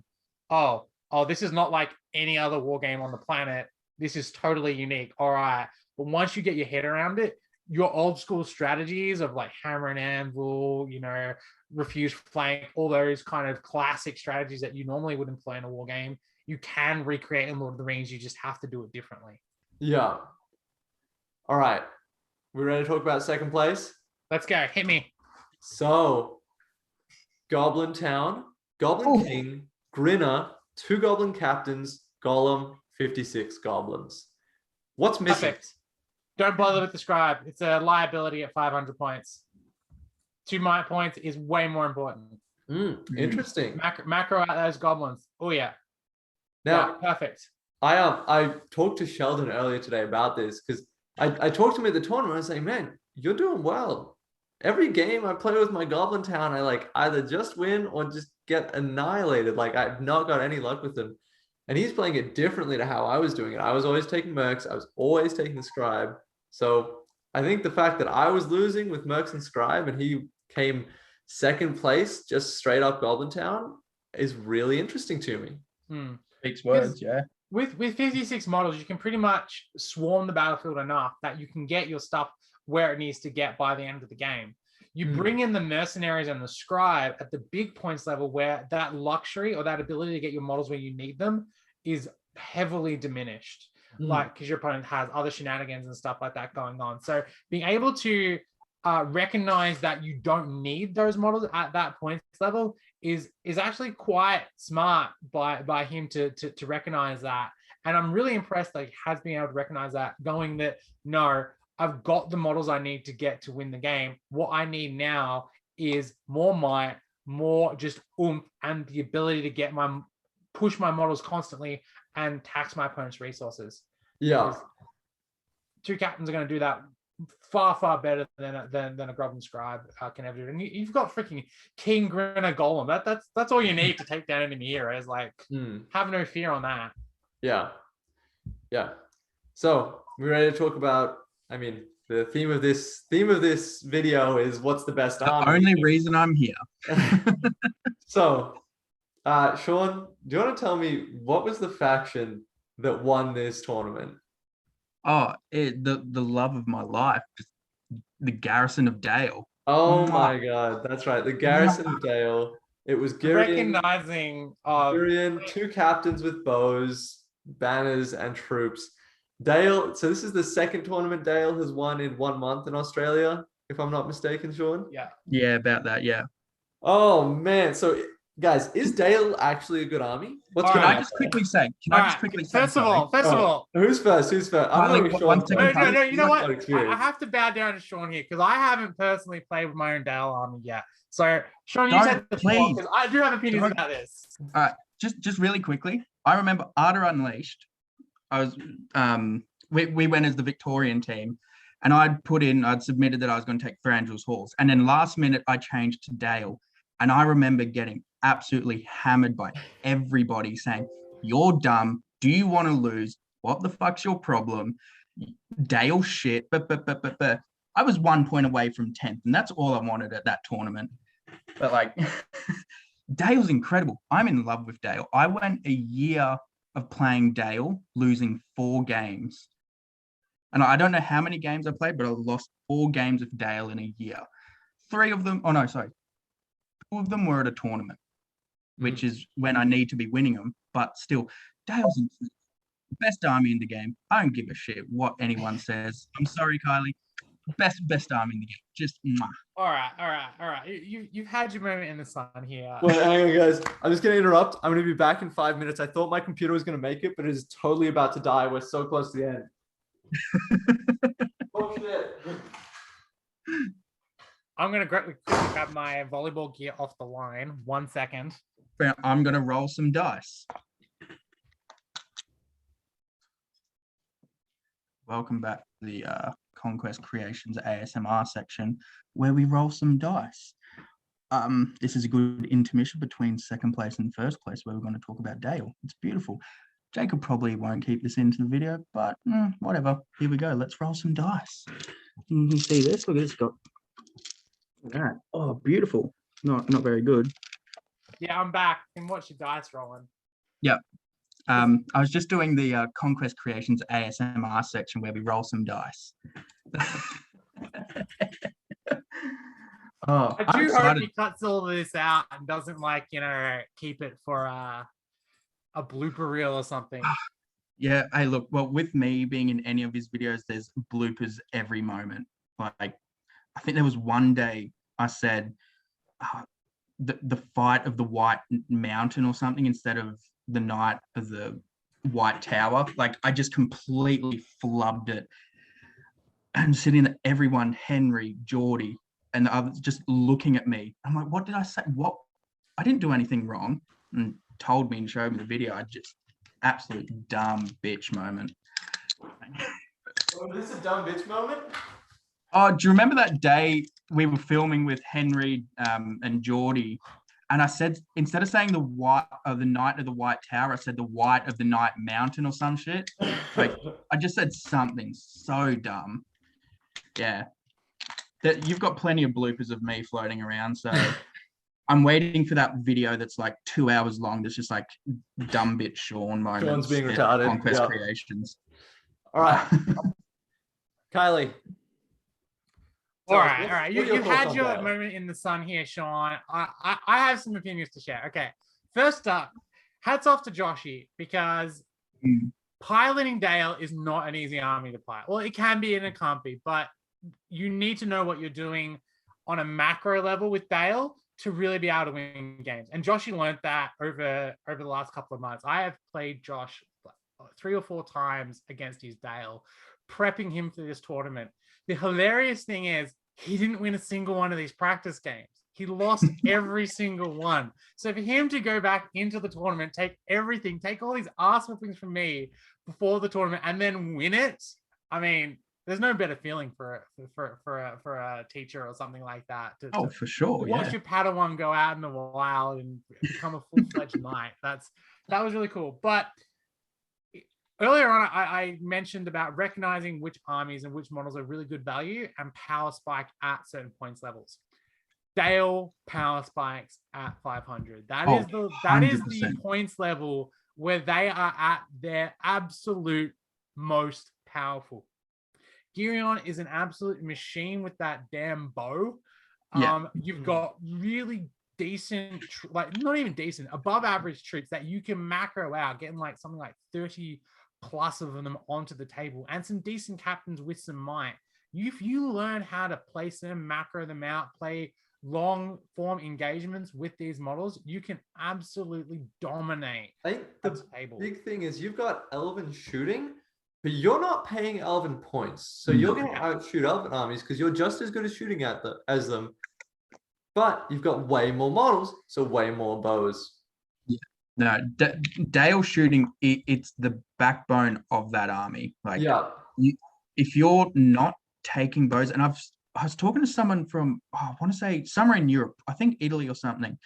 oh, this is not like any other wargame on the planet. This is totally unique. All right. But once you get your head around it, your old school strategies of like hammer and anvil, refuse flank, all those kind of classic strategies that you normally would employ in a war game, you can recreate in Lord of the Rings. You just have to do it differently.
Yeah. All right. We ready to talk about second place?
Let's go. Hit me.
So, Goblin Town, Goblin King, Grinner, 2 Goblin Captains, Golem, 56 goblins. What's missing?
Perfect. Don't bother with the scribe. It's a liability at 500 points. 2 might points is way more important.
Interesting.
Macro out those goblins. Oh yeah.
Now,
perfect.
I talked to Sheldon earlier today about this, because I talked to him at the tournament. I was like, man, you're doing well. Every game I play with my Goblin Town, I either just win or just get annihilated. I've not got any luck with them. And he's playing it differently to how I was doing it. I was always taking Mercs. I was always taking the Scribe. So I think the fact that I was losing with Mercs and Scribe and he came second place, just straight up Goblin Town, is really interesting to me.
Speaks words,
With 56 models, you can pretty much swarm the battlefield enough that you can get your stuff where it needs to get by the end of the game. You bring in the mercenaries and the scribe at the big points level, where that luxury or that ability to get your models where you need them is heavily diminished. Because your opponent has other shenanigans and stuff like that going on. So being able to recognize that you don't need those models at that points level is actually quite smart by him to recognize that. And I'm really impressed that he has been able to recognize that, going that, no, I've got the models I need to get to win the game. What I need now is more might, more just oomph, and the ability to push my models constantly and tax my opponent's resources.
Yeah.
Because two captains are going to do that far better than a Grub and Scribe can ever do. And you've got freaking King Grinner Golem. That's all you need to take down enemy heroes. Like, have no fear on that.
Yeah. So we're ready to talk about. I mean, the theme of this video is what's the best army.
The only reason I'm here.
So, Sean, do you want to tell me what was the faction that won this tournament?
Oh, the love of my life, just the Garrison of Dale.
Oh my God, that's right, the Garrison of Dale. It was
recognizing
Girion, two captains with bows, banners, and troops. Dale. So this is the second tournament Dale has won in 1 month in Australia, if I'm not mistaken, Sean.
Yeah, about that. Yeah.
Oh man, so. Guys, is Dale actually a good army?
Can I just quickly say?
First of all,
who's first? I'm not sure.
No. You know what? I have to bow down to Sean here because I haven't personally played with my own Dale army yet. So, Sean, you said please. Because I do have opinions about this.
All right, just really quickly. I remember Arda Unleashed. I was we went as the Victorian team, and I'd submitted that I was going to take Frangel's Halls, and then last minute I changed to Dale, and I remember getting absolutely hammered by everybody saying, "You're dumb. Do you want to lose? What the fuck's your problem? Dale shit." But I was 1 point away from 10th, and that's all I wanted at that tournament. But like, Dale's incredible. I'm in love with Dale. I went a year of playing Dale, losing 4 games. And I don't know how many games I played, but I lost 4 games of Dale in a year. 2 of them were at a tournament, which is when I need to be winning them. But still, Dale's the best army in the game. I don't give a shit what anyone says. I'm sorry, Kylie. Best army in the game. Just
All right. You've had your moment in the sun here.
Well, hang on, guys. I'm just gonna interrupt. I'm gonna be back in 5 minutes. I thought my computer was gonna make it, but it is totally about to die. We're so close to the end. Oh shit.
I'm going to quickly grab my volleyball gear off the line. 1 second.
I'm going to roll some dice. Welcome back to the Conquest Creations ASMR section where we roll some dice. This is a good intermission between second place and first place where we're going to talk about Dale. It's beautiful. Jacob probably won't keep this into the video, but whatever. Here we go. Let's roll some dice. You can see this. Look at this. Got that. Oh, beautiful. Not very good.
Yeah, I'm back. And watch your dice rolling.
Yeah. I was just doing the Conquest Creations ASMR section where we roll some dice.
I do hope he cuts all this out and doesn't keep it for a blooper reel or something.
Yeah, hey, look, well, with me being in any of his videos, there's bloopers every moment. Like, I think there was one day I said the fight of the White Mountain or something instead of the night of the White Tower. Like, I just completely flubbed it. And sitting there, everyone, Henry, Geordi, and the others just looking at me. I'm like, what did I say? What? I didn't do anything wrong. And told me and showed me the video. I just absolute dumb bitch moment.
Oh, this is a dumb bitch moment?
Oh, do you remember that day we were filming with Henry and Geordi, and I said, instead of saying the night of the White Tower, I said the white of the Night Mountain or some shit. Like, I just said something so dumb. Yeah. You've got plenty of bloopers of me floating around, so I'm waiting for that video that's like 2 hours long. That's just like dumb bitch Sean moments.
Sean's being retarded.
Conquest Creations.
All right. Kylie.
All right. You've had your moment in the sun here, Sean. I have some opinions to share. Okay. First up, hats off to Joshy, because piloting Dale is not an easy army to pilot. Well, it can be and it can't be, but you need to know what you're doing on a macro level with Dale to really be able to win games. And Joshy learned that over the last couple of months. I have played Josh 3 or 4 times against his Dale, prepping him for this tournament. The hilarious thing is he didn't win a single one of these practice games. He lost every single one. So for him to go back into the tournament, take everything, take all these ass whoopings from me before the tournament, and then win it. I mean, there's no better feeling for a teacher or something like that.
For sure.
To watch your Padawan go out in the wild and become a full-fledged knight. That was really cool. But earlier on, I mentioned about recognizing which armies and which models are really good value and power spike at certain points levels. Dale power spikes at 500. That is the points level where they are at their absolute most powerful. Gearion is an absolute machine with that damn bow. You've got really decent, not even decent, above average troops that you can macro out, getting like something like 30 plus of them onto the table, and some decent captains with some might. If you learn how to place them, macro them out, play long form engagements with these models, you can absolutely dominate.
I think the big thing is you've got Elven shooting, but you're not paying Elven points. So you're going to outshoot Elven armies because you're just as good at shooting as them. But you've got way more models, so way more bows.
Yeah. No, Dale shooting, it's the backbone of that army. Like, if you're not taking bows, and I was talking to someone from, I want to say somewhere in Europe, I think Italy or something,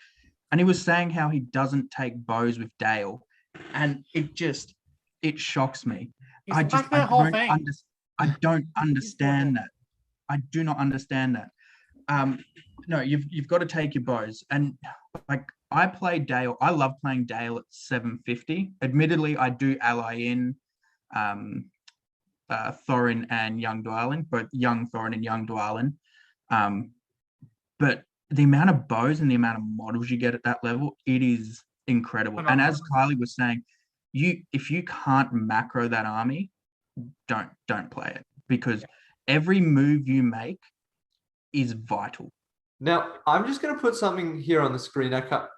and he was saying how he doesn't take bows with Dale, and it shocks me. I don't understand that. I do not understand that. No, you've got to take your bows, and like I play Dale. I love playing Dale at 750. Admittedly, I do ally in Thorin and Young Dwalin, both young Thorin and young Dwalin. But the amount of bows and the amount of models you get at that level, it is incredible. And as Kylie was saying, if you can't macro that army, don't play it, because every move you make is vital.
Now, I'm just going to put something here on the screen. I think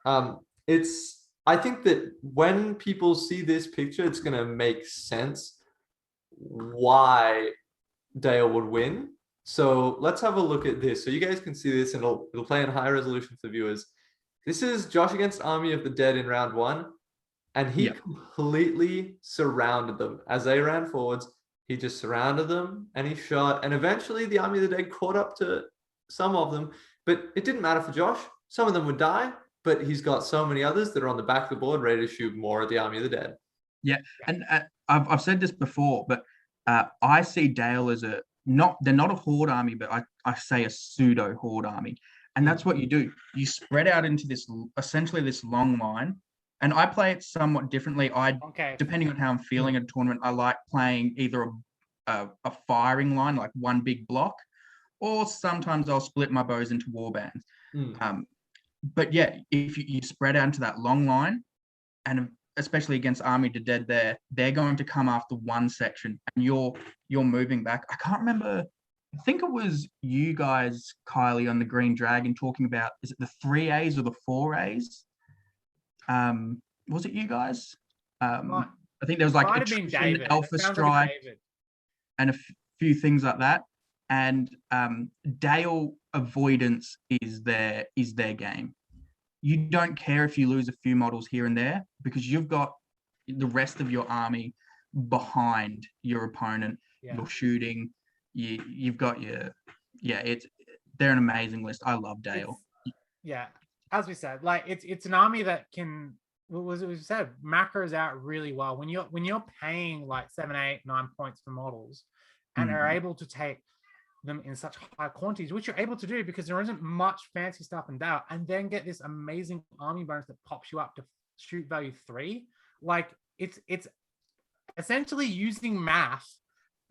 that when people see this picture, it's going to make sense why Dale would win. So let's have a look at this. So you guys can see this, and it'll play in high resolution for viewers. This is Josh against Army of the Dead in round 1, and he completely surrounded them. As they ran forwards, he just surrounded them, and he shot, and eventually the Army of the Dead caught up to some of them, but it didn't matter for Josh. Some of them would die, but he's got so many others that are on the back of the board ready to shoot more at the Army of the Dead.
Yeah, and I've said this before, but I see Dale as they're not a horde army, but I say a pseudo horde army. And that's what you do. You spread out into essentially this long line. And I play it somewhat differently. Depending on how I'm feeling at a tournament, I like playing either a firing line, like one big block, or sometimes I'll split my bows into war bands. But yeah, if you spread out into that long line, and especially against Army to Dead, they're going to come after one section, and you're moving back. I can't remember. I think it was you guys, Kylie, on the Green Dragon talking about, is it the 3As or the 4As? Was it you guys? I think there was like attrition, alpha strike, and a few things like that. And Dale avoidance is their game. You don't care if you lose a few models here and there, because you've got the rest of your army behind your opponent. You're shooting. You've got they're an amazing list. I love Dale.
As we said, like it's an army that can, what we said, macros out really well when you're paying like 7, 8, 9 points for models, and are able to take them in such high quantities, which you're able to do because there isn't much fancy stuff in Dale, and then get this amazing army bonus that pops you up to shoot value 3. Like it's essentially using math,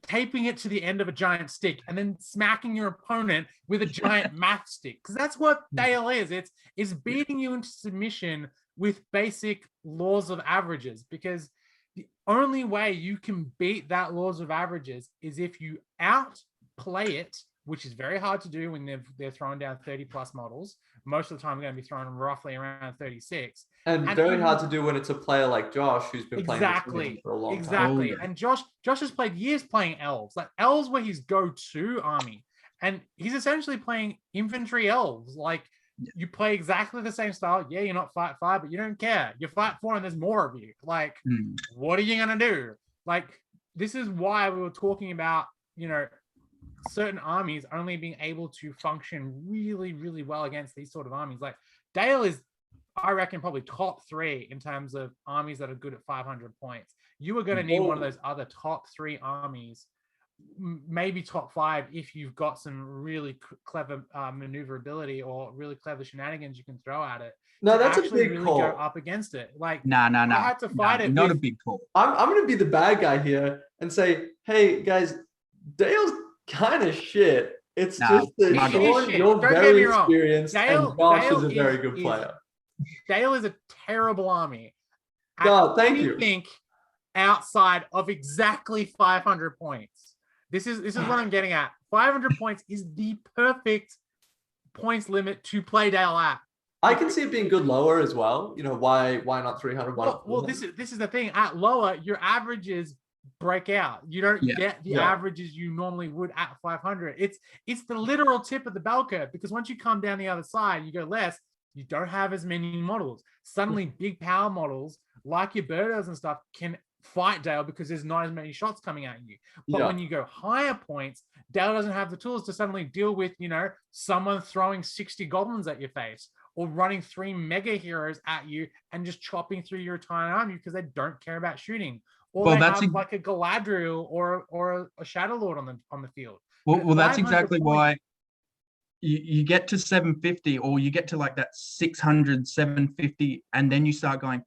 taping it to the end of a giant stick, and then smacking your opponent with a giant math stick, because that's what Dale is. It's beating you into submission with basic laws of averages, because the only way you can beat that laws of averages is if you outplay it, which is very hard to do when they're throwing down 30 plus models. Most of the time, we're going to be throwing roughly around 36.
And very hard to do when it's a player like Josh, who's been playing this game for a long time.
And Josh has played years playing elves. Like elves were his go-to army, and he's essentially playing infantry elves. Like you play exactly the same style. Yeah, you're not fight 5, but you don't care. You're fight 4 and there's more of you. Like, what are you going to do? Like, this is why we were talking about, certain armies only being able to function really, really well against these sort of armies. Like, Dale is, I reckon, probably top 3 in terms of armies that are good at 500 points. You are going to need one of those other top 3 armies, maybe top 5 if you've got some really clever maneuverability or really clever shenanigans you can throw at it.
No, that's a big
really
call.
Go up against it. Like,
I
had to fight it.
Not a big call.
I'm going to be the bad guy here and say, hey guys, Dale's kind of shit. It's just that Sean, you're very experienced, and Josh is a very good player.
Dale is a terrible army.
God, thank you.
Think outside of exactly 500 points. This is what I'm getting at. 500 points is the perfect points limit to play Dale at.
I can see it being good lower as well. Why not 300?
Well, this is the thing. At lower, your averages break out. You don't get the averages you normally would at 500. It's the literal tip of the bell curve, because once you come down the other side, you go less, you don't have as many models. Suddenly big power models like your Birdos and stuff can fight Dale because there's not as many shots coming at you. But when you go higher points, Dale doesn't have the tools to suddenly deal with, someone throwing 60 goblins at your face or running 3 mega heroes at you and just chopping through your entire army because they don't care about shooting. Or they have like a Galadriel or a Shadow Lord on the field.
Well, that's exactly why you get to 750, or you get to like that 600, 750, and then you start going,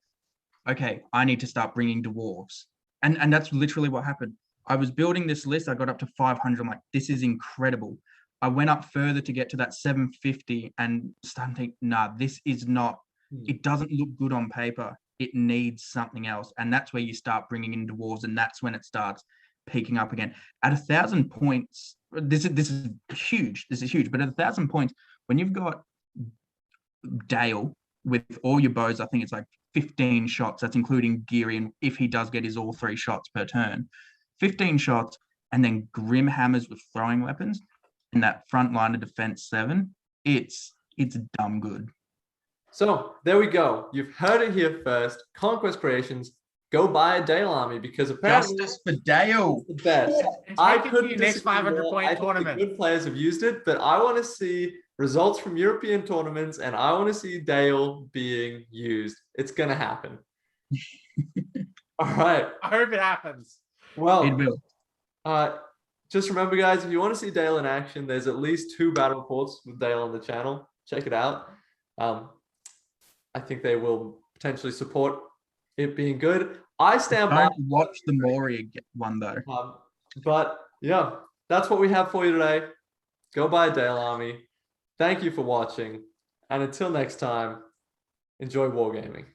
okay, I need to start bringing dwarves. And that's literally what happened. I was building this list. I got up to 500. I'm like, this is incredible. I went up further to get to that 750 and started thinking, nah, this is not, it doesn't look good on paper. It needs something else. And that's where you start bringing in dwarves, and that's when it starts peaking up again. At 1,000 points, this is huge. This is huge. But at 1,000 points, when you've got Dale with all your bows, I think it's like 15 shots. That's including Geary, and if he does get his all 3 shots per turn, 15 shots, and then Grim Hammers with throwing weapons, and that front line of defense 7, it's dumb good.
So there we go. You've heard it here first. Conquest Creations, go buy a Dale army, because apparently
justice for Dale.
The best.
I couldn't next 500-point tournament.
Good players have used it, but I want to see results from European tournaments, and I want to see Dale being used. It's gonna happen. All right.
I hope it happens.
Well,
it will.
Just remember, guys, if you want to see Dale in action, there's at least 2 battle reports with Dale on the channel. Check it out. I think they will potentially support it being good. I stand by.
Don't watch the Moria one though.
But yeah, that's what we have for you today. Go buy a Dale army. Thank you for watching, and until next time, enjoy wargaming.